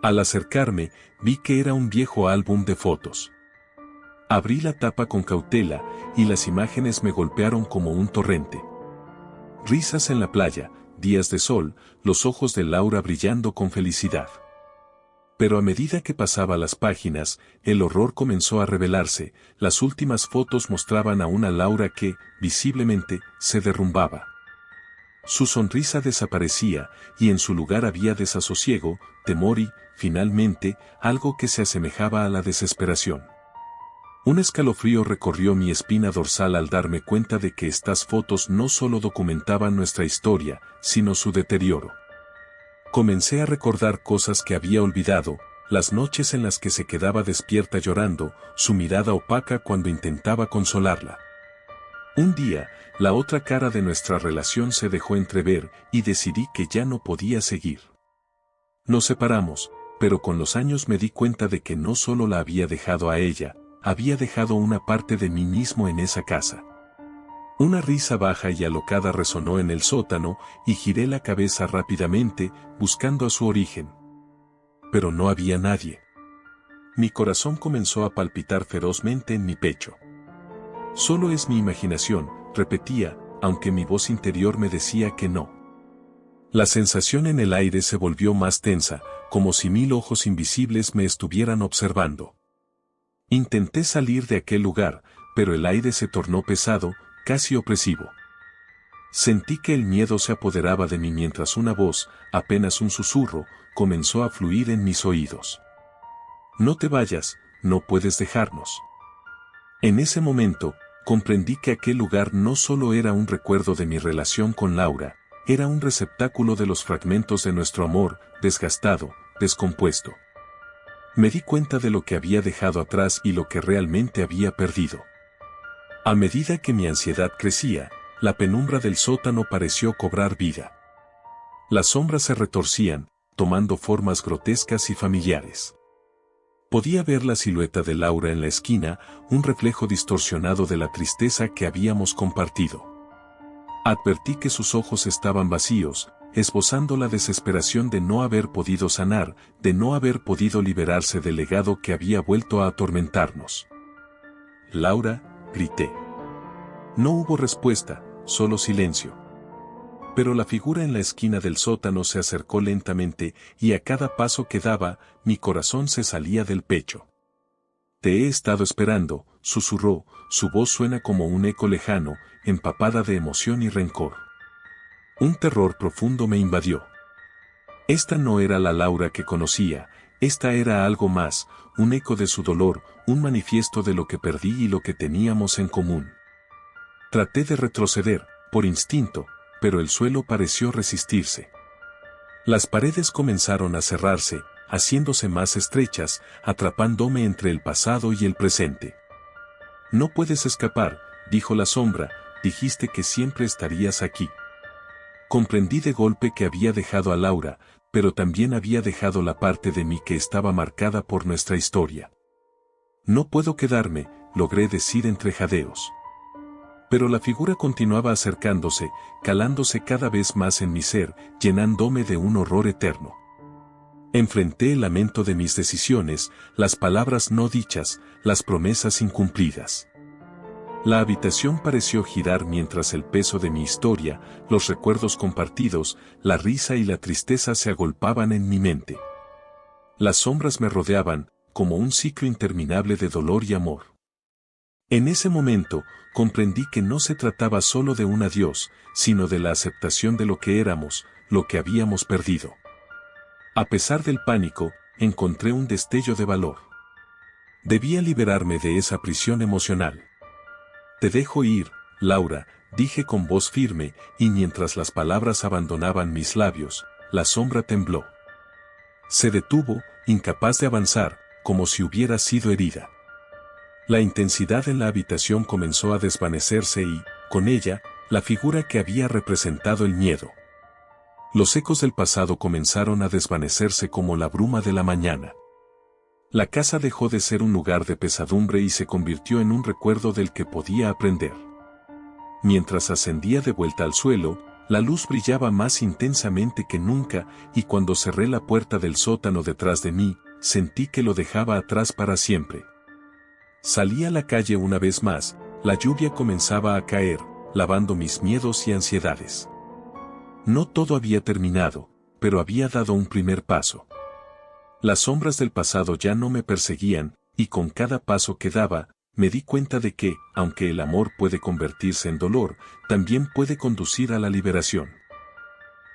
Al acercarme, vi que era un viejo álbum de fotos. Abrí la tapa con cautela, y las imágenes me golpearon como un torrente. Risas en la playa, días de sol, los ojos de Laura brillando con felicidad. Pero a medida que pasaba las páginas, el horror comenzó a revelarse. Las últimas fotos mostraban a una Laura que, visiblemente, se derrumbaba. Su sonrisa desaparecía, y en su lugar había desasosiego, temor y, finalmente, algo que se asemejaba a la desesperación. Un escalofrío recorrió mi espina dorsal al darme cuenta de que estas fotos no solo documentaban nuestra historia, sino su deterioro. Comencé a recordar cosas que había olvidado, las noches en las que se quedaba despierta llorando, su mirada opaca cuando intentaba consolarla. Un día, la otra cara de nuestra relación se dejó entrever y decidí que ya no podía seguir. Nos separamos, pero con los años me di cuenta de que no solo la había dejado a ella, había dejado una parte de mí mismo en esa casa. Una risa baja y alocada resonó en el sótano y giré la cabeza rápidamente, buscando a su origen. Pero no había nadie. Mi corazón comenzó a palpitar ferozmente en mi pecho. Solo es mi imaginación, repetía, aunque mi voz interior me decía que no. La sensación en el aire se volvió más tensa, como si 1000 ojos invisibles me estuvieran observando. Intenté salir de aquel lugar, pero el aire se tornó pesado, casi opresivo. Sentí que el miedo se apoderaba de mí mientras una voz, apenas un susurro, comenzó a fluir en mis oídos. No te vayas, no puedes dejarnos. En ese momento, comprendí que aquel lugar no solo era un recuerdo de mi relación con Laura, era un receptáculo de los fragmentos de nuestro amor, desgastado, descompuesto. Me di cuenta de lo que había dejado atrás y lo que realmente había perdido. A medida que mi ansiedad crecía, la penumbra del sótano pareció cobrar vida. Las sombras se retorcían, tomando formas grotescas y familiares. Podía ver la silueta de Laura en la esquina, un reflejo distorsionado de la tristeza que habíamos compartido. Advertí que sus ojos estaban vacíos, esbozando la desesperación de no haber podido sanar, de no haber podido liberarse del legado que había vuelto a atormentarnos. Laura, grité. No hubo respuesta, solo silencio. Pero la figura en la esquina del sótano se acercó lentamente y a cada paso que daba, mi corazón se salía del pecho. Te he estado esperando, susurró, su voz suena como un eco lejano, empapada de emoción y rencor. Un terror profundo me invadió. Esta no era la Laura que conocía, esta era algo más, un eco de su dolor, un manifiesto de lo que perdí y lo que teníamos en común. Traté de retroceder, por instinto, pero el suelo pareció resistirse. Las paredes comenzaron a cerrarse, haciéndose más estrechas, atrapándome entre el pasado y el presente. No puedes escapar, dijo la sombra, dijiste que siempre estarías aquí. Comprendí de golpe que había dejado a Laura, pero también había dejado la parte de mí que estaba marcada por nuestra historia. No puedo quedarme, logré decir entre jadeos. Pero la figura continuaba acercándose, calándose cada vez más en mi ser, llenándome de un horror eterno. Enfrenté el lamento de mis decisiones, las palabras no dichas, las promesas incumplidas. La habitación pareció girar mientras el peso de mi historia, los recuerdos compartidos, la risa y la tristeza se agolpaban en mi mente. Las sombras me rodeaban, como un ciclo interminable de dolor y amor. En ese momento, comprendí que no se trataba solo de un adiós, sino de la aceptación de lo que éramos, lo que habíamos perdido. A pesar del pánico, encontré un destello de valor. Debía liberarme de esa prisión emocional. Te dejo ir, Laura, dije con voz firme, y mientras las palabras abandonaban mis labios, la sombra tembló. Se detuvo, incapaz de avanzar, como si hubiera sido herida. La intensidad en la habitación comenzó a desvanecerse y, con ella, la figura que había representado el miedo. Los ecos del pasado comenzaron a desvanecerse como la bruma de la mañana. La casa dejó de ser un lugar de pesadumbre y se convirtió en un recuerdo del que podía aprender. Mientras ascendía de vuelta al suelo, la luz brillaba más intensamente que nunca, y cuando cerré la puerta del sótano detrás de mí, sentí que lo dejaba atrás para siempre. Salí a la calle una vez más, la lluvia comenzaba a caer, lavando mis miedos y ansiedades. No todo había terminado, pero había dado un primer paso. Las sombras del pasado ya no me perseguían, y con cada paso que daba, me di cuenta de que, aunque el amor puede convertirse en dolor, también puede conducir a la liberación.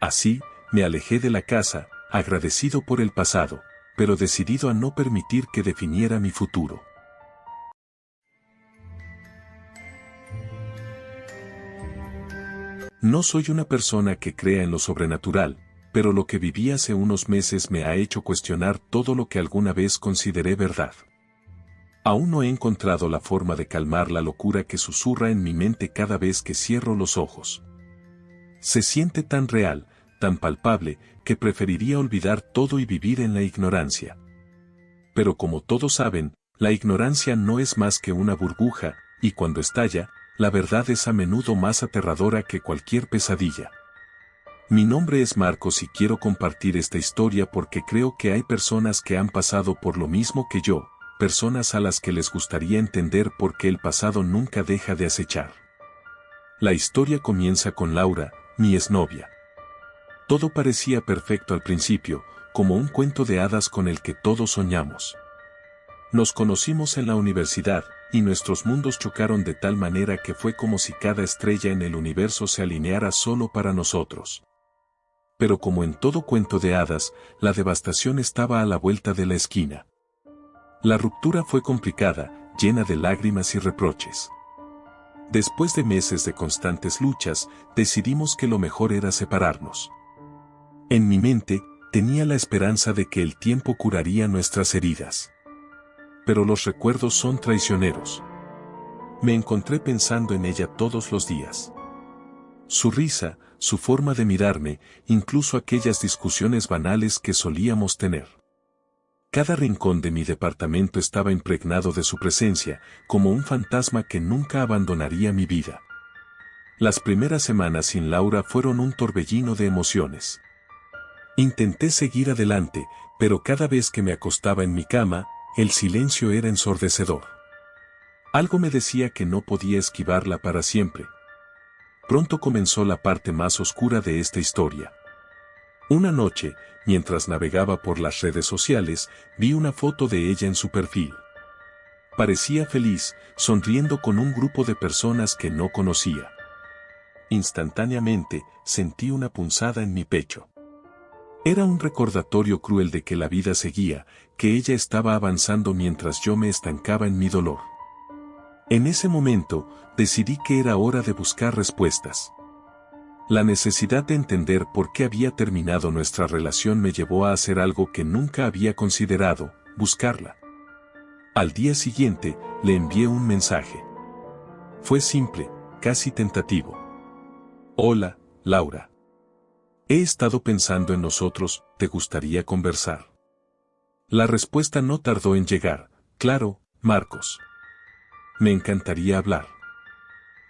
Así, me alejé de la casa, agradecido por el pasado, pero decidido a no permitir que definiera mi futuro. No soy una persona que crea en lo sobrenatural, pero lo que viví hace unos meses me ha hecho cuestionar todo lo que alguna vez consideré verdad. Aún no he encontrado la forma de calmar la locura que susurra en mi mente cada vez que cierro los ojos. Se siente tan real, tan palpable, que preferiría olvidar todo y vivir en la ignorancia. Pero como todos saben, la ignorancia no es más que una burbuja, y cuando estalla, la verdad es a menudo más aterradora que cualquier pesadilla. Mi nombre es Marcos y quiero compartir esta historia porque creo que hay personas que han pasado por lo mismo que yo, personas a las que les gustaría entender por qué el pasado nunca deja de acechar. La historia comienza con Laura, mi exnovia. Todo parecía perfecto al principio, como un cuento de hadas con el que todos soñamos. Nos conocimos en la universidad, y nuestros mundos chocaron de tal manera que fue como si cada estrella en el universo se alineara solo para nosotros. Pero como en todo cuento de hadas, la devastación estaba a la vuelta de la esquina. La ruptura fue complicada, llena de lágrimas y reproches. Después de meses de constantes luchas, decidimos que lo mejor era separarnos. En mi mente, tenía la esperanza de que el tiempo curaría nuestras heridas. Pero los recuerdos son traicioneros. Me encontré pensando en ella todos los días. Su risa, su forma de mirarme, incluso aquellas discusiones banales que solíamos tener. Cada rincón de mi departamento estaba impregnado de su presencia, como un fantasma que nunca abandonaría mi vida. Las primeras semanas sin Laura fueron un torbellino de emociones. Intenté seguir adelante, pero cada vez que me acostaba en mi cama, el silencio era ensordecedor. Algo me decía que no podía esquivarla para siempre. Pronto comenzó la parte más oscura de esta historia. Una noche, mientras navegaba por las redes sociales, vi una foto de ella en su perfil. Parecía feliz, sonriendo con un grupo de personas que no conocía. Instantáneamente, sentí una punzada en mi pecho. Era un recordatorio cruel de que la vida seguía, que ella estaba avanzando mientras yo me estancaba en mi dolor. En ese momento, decidí que era hora de buscar respuestas. La necesidad de entender por qué había terminado nuestra relación me llevó a hacer algo que nunca había considerado, buscarla. Al día siguiente, le envié un mensaje. Fue simple, casi tentativo. Hola, Laura. He estado pensando en nosotros, ¿te gustaría conversar? La respuesta no tardó en llegar. Claro, Marcos. Me encantaría hablar.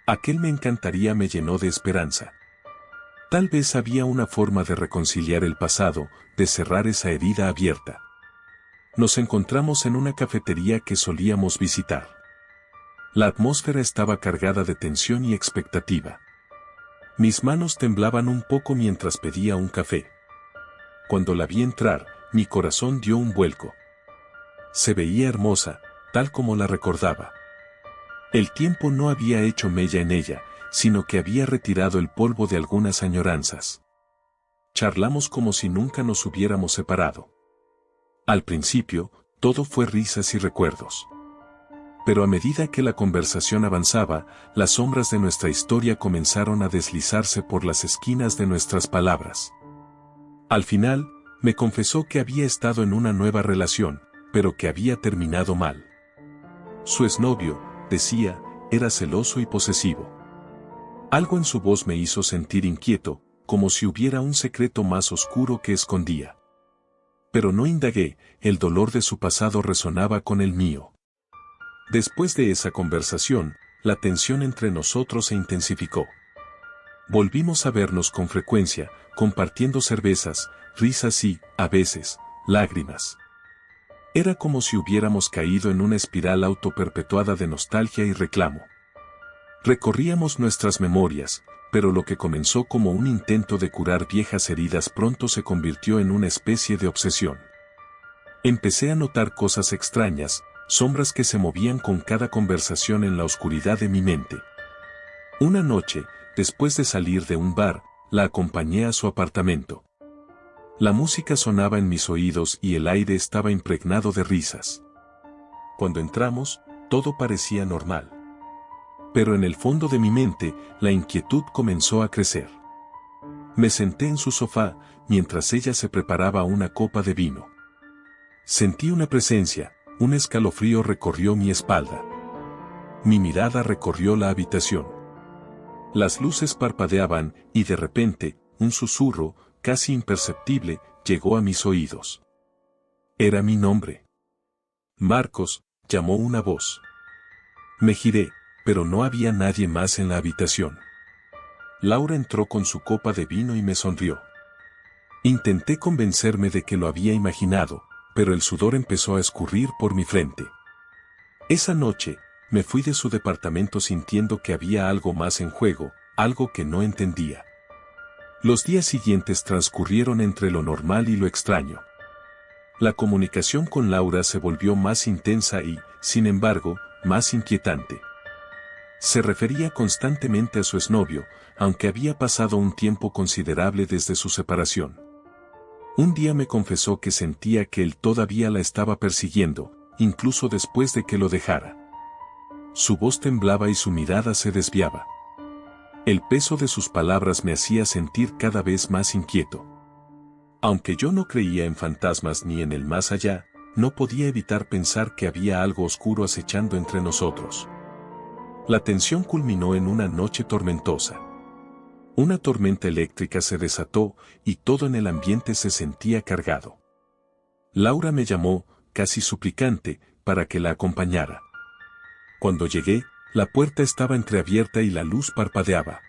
Aquel me encantaría me llenó de esperanza. Tal vez había una forma de reconciliar el pasado, de cerrar esa herida abierta. Nos encontramos en una cafetería que solíamos visitar. La atmósfera estaba cargada de tensión y expectativa. Mis manos temblaban un poco mientras pedía un café. Cuando la vi entrar, mi corazón dio un vuelco. Se veía hermosa, tal como la recordaba. El tiempo no había hecho mella en ella, sino que había retirado el polvo de algunas añoranzas. Charlamos como si nunca nos hubiéramos separado. Al principio, todo fue risas y recuerdos. Pero a medida que la conversación avanzaba, las sombras de nuestra historia comenzaron a deslizarse por las esquinas de nuestras palabras. Al final, me confesó que había estado en una nueva relación, pero que había terminado mal. Su exnovio, decía, era celoso y posesivo. Algo en su voz me hizo sentir inquieto, como si hubiera un secreto más oscuro que escondía. Pero no indagué, el dolor de su pasado resonaba con el mío. Después de esa conversación, la tensión entre nosotros se intensificó. Volvimos a vernos con frecuencia, compartiendo cervezas, risas y, a veces, lágrimas. Era como si hubiéramos caído en una espiral autoperpetuada de nostalgia y reclamo. Recorríamos nuestras memorias, pero lo que comenzó como un intento de curar viejas heridas pronto se convirtió en una especie de obsesión. Empecé a notar cosas extrañas, sombras que se movían con cada conversación en la oscuridad de mi mente. Una noche, después de salir de un bar, la acompañé a su apartamento. La música sonaba en mis oídos y el aire estaba impregnado de risas. Cuando entramos, todo parecía normal. Pero en el fondo de mi mente, la inquietud comenzó a crecer. Me senté en su sofá, mientras ella se preparaba una copa de vino. Sentí una presencia, un escalofrío recorrió mi espalda. Mi mirada recorrió la habitación. Las luces parpadeaban y de repente, un susurro, casi imperceptible, llegó a mis oídos. Era mi nombre. Marcos, llamó una voz. Me giré, pero no había nadie más en la habitación. Laura entró con su copa de vino y me sonrió. Intenté convencerme de que lo había imaginado, pero el sudor empezó a escurrir por mi frente. Esa noche, me fui de su departamento sintiendo que había algo más en juego, algo que no entendía. Los días siguientes transcurrieron entre lo normal y lo extraño. La comunicación con Laura se volvió más intensa y, sin embargo, más inquietante. Se refería constantemente a su exnovio, aunque había pasado un tiempo considerable desde su separación. Un día me confesó que sentía que él todavía la estaba persiguiendo, incluso después de que lo dejara. Su voz temblaba y su mirada se desviaba. El peso de sus palabras me hacía sentir cada vez más inquieto. Aunque yo no creía en fantasmas ni en el más allá, no podía evitar pensar que había algo oscuro acechando entre nosotros. La tensión culminó en una noche tormentosa. Una tormenta eléctrica se desató y todo en el ambiente se sentía cargado. Laura me llamó, casi suplicante, para que la acompañara. Cuando llegué, la puerta estaba entreabierta y la luz parpadeaba.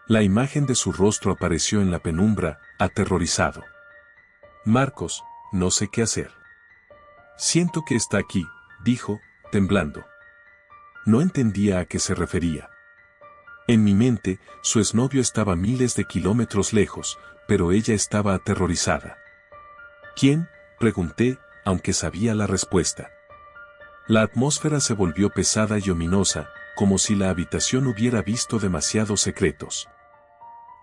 La imagen de su rostro apareció en la penumbra, aterrorizado. Marcos, no sé qué hacer. Siento que está aquí, dijo, temblando. No entendía a qué se refería. En mi mente, su exnovio estaba miles de kilómetros lejos, pero ella estaba aterrorizada. ¿Quién?, pregunté, aunque sabía la respuesta. La atmósfera se volvió pesada y ominosa, como si la habitación hubiera visto demasiados secretos.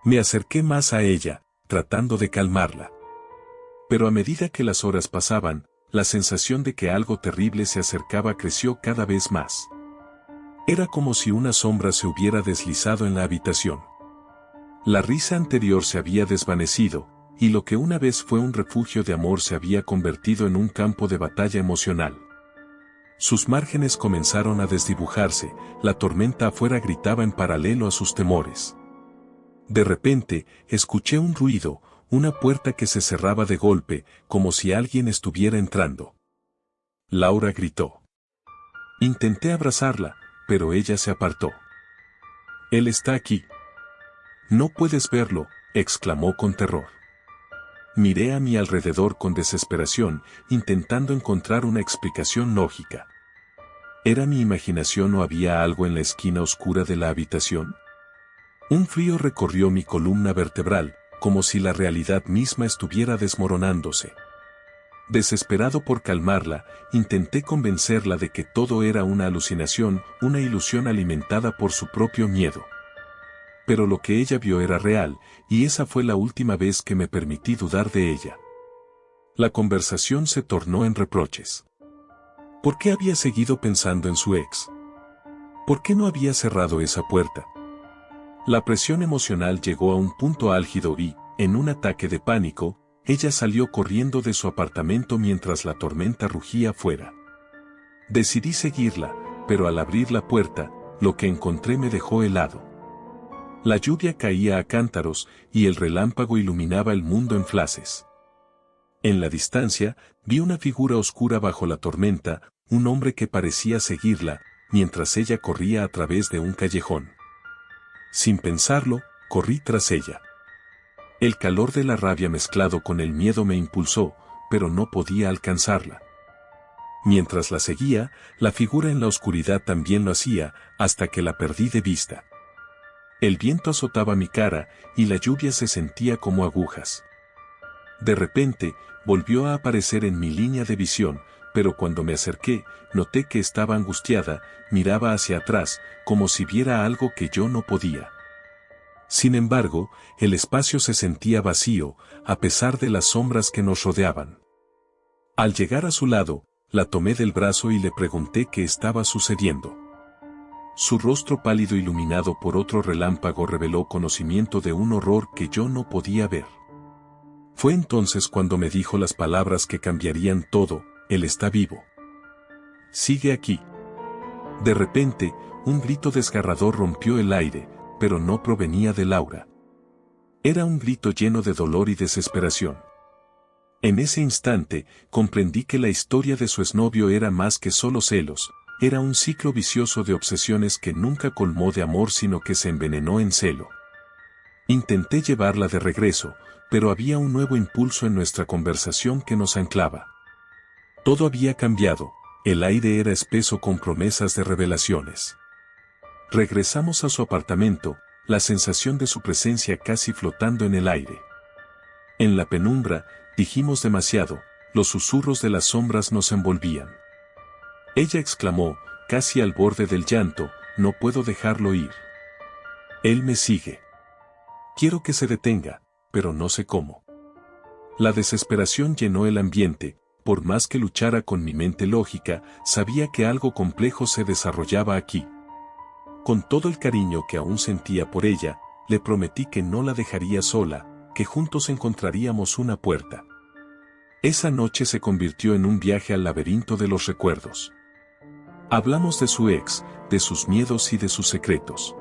Me acerqué más a ella, tratando de calmarla. Pero a medida que las horas pasaban, la sensación de que algo terrible se acercaba creció cada vez más. Era como si una sombra se hubiera deslizado en la habitación. La risa anterior se había desvanecido, y lo que una vez fue un refugio de amor se había convertido en un campo de batalla emocional. Sus márgenes comenzaron a desdibujarse, la tormenta afuera gritaba en paralelo a sus temores. De repente, escuché un ruido, una puerta que se cerraba de golpe, como si alguien estuviera entrando. Laura gritó. Intenté abrazarla, pero ella se apartó. Él está aquí. No puedes verlo, exclamó con terror. Miré a mi alrededor con desesperación, intentando encontrar una explicación lógica. ¿Era mi imaginación o había algo en la esquina oscura de la habitación? Un frío recorrió mi columna vertebral, como si la realidad misma estuviera desmoronándose. Desesperado por calmarla, intenté convencerla de que todo era una alucinación, una ilusión alimentada por su propio miedo. Pero lo que ella vio era real, y esa fue la última vez que me permití dudar de ella. La conversación se tornó en reproches. ¿Por qué había seguido pensando en su ex? ¿Por qué no había cerrado esa puerta? La presión emocional llegó a un punto álgido y, en un ataque de pánico, ella salió corriendo de su apartamento mientras la tormenta rugía fuera. Decidí seguirla, pero al abrir la puerta, lo que encontré me dejó helado. La lluvia caía a cántaros y el relámpago iluminaba el mundo en flashes. En la distancia, vi una figura oscura bajo la tormenta, un hombre que parecía seguirla, mientras ella corría a través de un callejón. Sin pensarlo, corrí tras ella. El calor de la rabia mezclado con el miedo me impulsó, pero no podía alcanzarla. Mientras la seguía, la figura en la oscuridad también lo hacía, hasta que la perdí de vista. El viento azotaba mi cara, y la lluvia se sentía como agujas. De repente, volvió a aparecer en mi línea de visión, pero cuando me acerqué, noté que estaba angustiada, miraba hacia atrás, como si viera algo que yo no podía. Sin embargo, el espacio se sentía vacío, a pesar de las sombras que nos rodeaban. Al llegar a su lado, la tomé del brazo y le pregunté qué estaba sucediendo. Su rostro pálido iluminado por otro relámpago reveló conocimiento de un horror que yo no podía ver. Fue entonces cuando me dijo las palabras que cambiarían todo: él está vivo. Sigue aquí. De repente, un grito desgarrador rompió el aire, pero no provenía de Laura. Era un grito lleno de dolor y desesperación. En ese instante, comprendí que la historia de su exnovio era más que solo celos, era un ciclo vicioso de obsesiones que nunca colmó de amor sino que se envenenó en celo. Intenté llevarla de regreso, pero había un nuevo impulso en nuestra conversación que nos anclaba. Todo había cambiado, el aire era espeso con promesas de revelaciones. Regresamos a su apartamento, la sensación de su presencia casi flotando en el aire. En la penumbra, dijimos demasiado, los susurros de las sombras nos envolvían. Ella exclamó, casi al borde del llanto, no puedo dejarlo ir. Él me sigue. Quiero que se detenga, pero no sé cómo. La desesperación llenó el ambiente, por más que luchara con mi mente lógica, sabía que algo complejo se desarrollaba aquí. Con todo el cariño que aún sentía por ella, le prometí que no la dejaría sola, que juntos encontraríamos una puerta. Esa noche se convirtió en un viaje al laberinto de los recuerdos. Hablamos de su ex, de sus miedos y de sus secretos.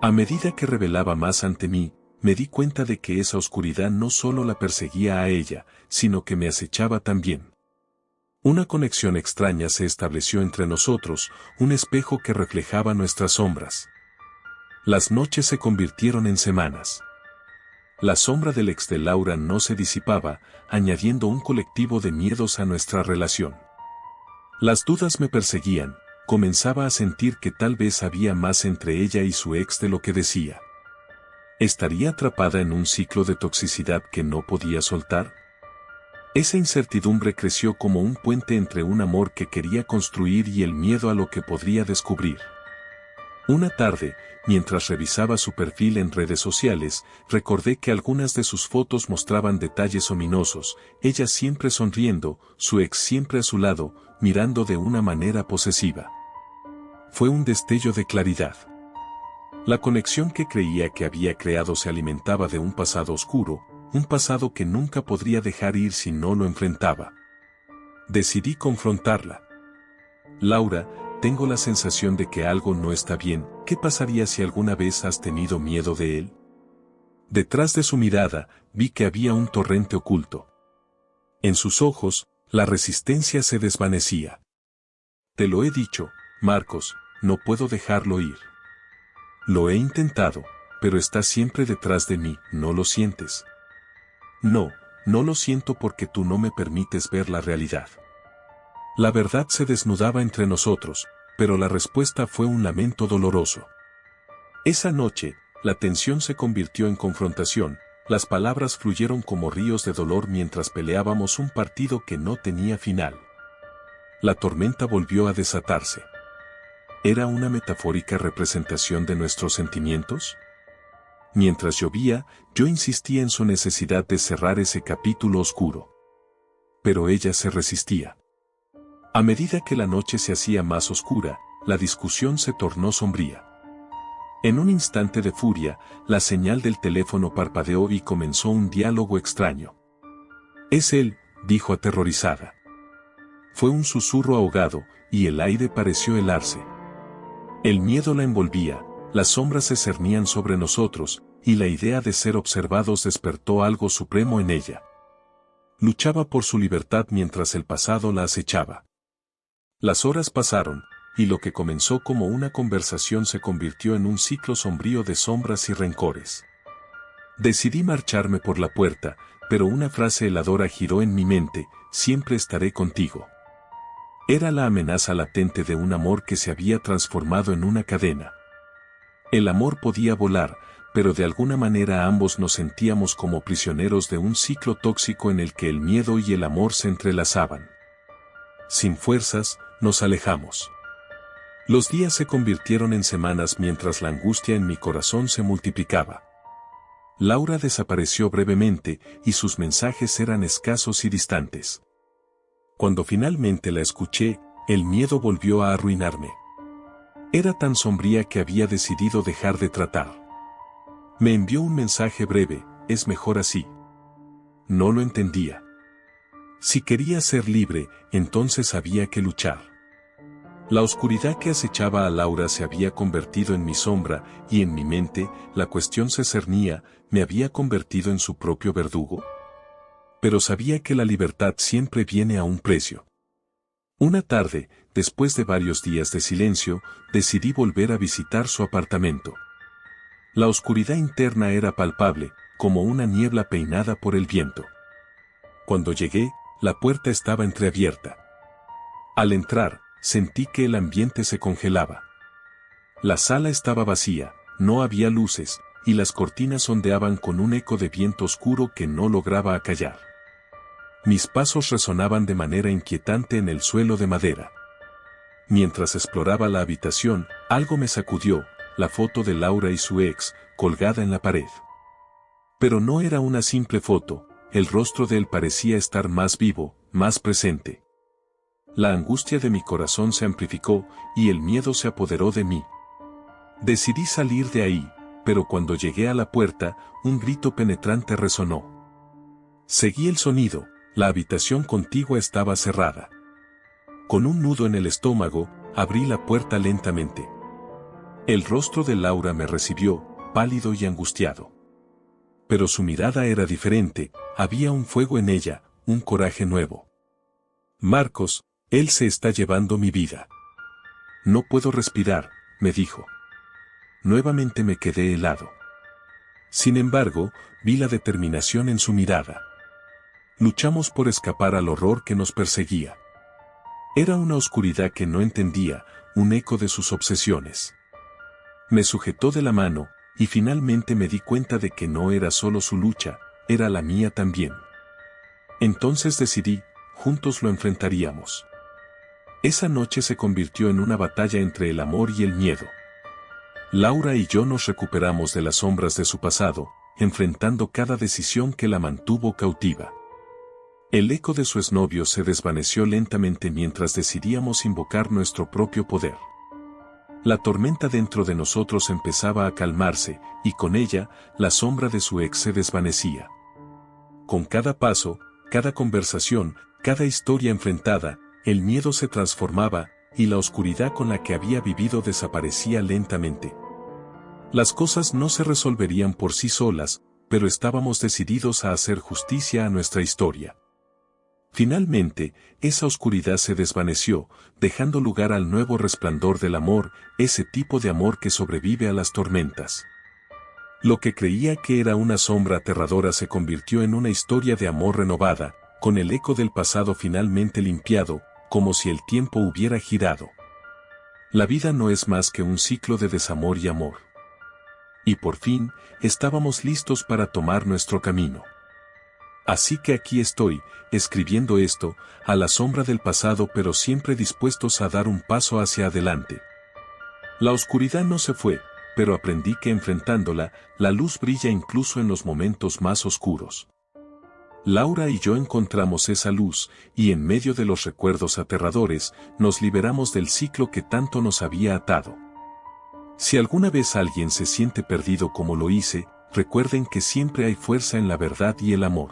A medida que revelaba más ante mí, me di cuenta de que esa oscuridad no solo la perseguía a ella, sino que me acechaba también. Una conexión extraña se estableció entre nosotros, un espejo que reflejaba nuestras sombras. Las noches se convirtieron en semanas. La sombra del ex de Laura no se disipaba, añadiendo un colectivo de miedos a nuestra relación. Las dudas me perseguían, comenzaba a sentir que tal vez había más entre ella y su ex de lo que decía. ¿Estaría atrapada en un ciclo de toxicidad que no podía soltar? Esa incertidumbre creció como un puente entre un amor que quería construir y el miedo a lo que podría descubrir. Una tarde, mientras revisaba su perfil en redes sociales, recordé que algunas de sus fotos mostraban detalles ominosos, ella siempre sonriendo, su ex siempre a su lado, mirando de una manera posesiva. Fue un destello de claridad. La conexión que creía que había creado se alimentaba de un pasado oscuro, un pasado que nunca podría dejar ir si no lo enfrentaba. Decidí confrontarla. Laura, tengo la sensación de que algo no está bien, ¿qué pasaría si alguna vez has tenido miedo de él? Detrás de su mirada, vi que había un torrente oculto. En sus ojos, la resistencia se desvanecía. Te lo he dicho, Marcos, no puedo dejarlo ir. Lo he intentado, pero está siempre detrás de mí, ¿no lo sientes? No, no lo siento porque tú no me permites ver la realidad. La verdad se desnudaba entre nosotros, pero la respuesta fue un lamento doloroso. Esa noche, la tensión se convirtió en confrontación, Las palabras fluyeron como ríos de dolor mientras peleábamos un partido que no tenía final. La tormenta volvió a desatarse. ¿Era una metafórica representación de nuestros sentimientos? Mientras llovía, yo insistía en su necesidad de cerrar ese capítulo oscuro. Pero ella se resistía. A medida que la noche se hacía más oscura, la discusión se tornó sombría. En un instante de furia, la señal del teléfono parpadeó y comenzó un diálogo extraño. «Es él», dijo aterrorizada. Fue un susurro ahogado, y el aire pareció helarse. El miedo la envolvía, las sombras se cernían sobre nosotros, y la idea de ser observados despertó algo supremo en ella. Luchaba por su libertad mientras el pasado la acechaba. Las horas pasaron, y lo que comenzó como una conversación se convirtió en un ciclo sombrío de sombras y rencores. Decidí marcharme por la puerta, pero una frase heladora giró en mi mente: «Siempre estaré contigo». Era la amenaza latente de un amor que se había transformado en una cadena. El amor podía volar, pero de alguna manera ambos nos sentíamos como prisioneros de un ciclo tóxico en el que el miedo y el amor se entrelazaban. Sin fuerzas, nos alejamos. Los días se convirtieron en semanas mientras la angustia en mi corazón se multiplicaba. Laura desapareció brevemente y sus mensajes eran escasos y distantes. Cuando finalmente la escuché, el miedo volvió a arruinarme. Era tan sombría que había decidido dejar de tratar. Me envió un mensaje breve: «Es mejor así». No lo entendía. Si quería ser libre, entonces había que luchar. La oscuridad que acechaba a Laura se había convertido en mi sombra, y en mi mente, la cuestión se cernía: ¿me había convertido en su propio verdugo? Pero sabía que la libertad siempre viene a un precio. Una tarde, después de varios días de silencio, decidí volver a visitar su apartamento. La oscuridad interna era palpable, como una niebla peinada por el viento. Cuando llegué, la puerta estaba entreabierta. Al entrar, sentí que el ambiente se congelaba. La sala estaba vacía, no había luces, y las cortinas ondeaban con un eco de viento oscuro que no lograba acallar. Mis pasos resonaban de manera inquietante en el suelo de madera. Mientras exploraba la habitación, algo me sacudió: la foto de Laura y su ex, colgada en la pared. Pero no era una simple foto, el rostro de él parecía estar más vivo, más presente. La angustia de mi corazón se amplificó, y el miedo se apoderó de mí. Decidí salir de ahí, pero cuando llegué a la puerta, un grito penetrante resonó. Seguí el sonido. La habitación contigua estaba cerrada. Con un nudo en el estómago, abrí la puerta lentamente. El rostro de Laura me recibió, pálido y angustiado. Pero su mirada era diferente, había un fuego en ella, un coraje nuevo. «Marcos, él se está llevando mi vida. No puedo respirar», me dijo. Nuevamente me quedé helado. Sin embargo, vi la determinación en su mirada. Luchamos por escapar al horror que nos perseguía. Era una oscuridad que no entendía, un eco de sus obsesiones. Me sujetó de la mano, y finalmente me di cuenta de que no era solo su lucha, era la mía también. Entonces decidí, juntos lo enfrentaríamos. Esa noche se convirtió en una batalla entre el amor y el miedo. Laura y yo nos recuperamos de las sombras de su pasado, enfrentando cada decisión que la mantuvo cautiva. El eco de su exnovio se desvaneció lentamente mientras decidíamos invocar nuestro propio poder. La tormenta dentro de nosotros empezaba a calmarse, y con ella, la sombra de su ex se desvanecía. Con cada paso, cada conversación, cada historia enfrentada, el miedo se transformaba, y la oscuridad con la que había vivido desaparecía lentamente. Las cosas no se resolverían por sí solas, pero estábamos decididos a hacer justicia a nuestra historia. Finalmente, esa oscuridad se desvaneció, dejando lugar al nuevo resplandor del amor, ese tipo de amor que sobrevive a las tormentas. Lo que creía que era una sombra aterradora se convirtió en una historia de amor renovada, con el eco del pasado finalmente limpiado, como si el tiempo hubiera girado. La vida no es más que un ciclo de desamor y amor. Y por fin, estábamos listos para tomar nuestro camino. Así que aquí estoy, escribiendo esto, a la sombra del pasado pero siempre dispuestos a dar un paso hacia adelante. La oscuridad no se fue, pero aprendí que enfrentándola, la luz brilla incluso en los momentos más oscuros. Laura y yo encontramos esa luz, y en medio de los recuerdos aterradores, nos liberamos del ciclo que tanto nos había atado. Si alguna vez alguien se siente perdido como lo hice, recuerden que siempre hay fuerza en la verdad y el amor.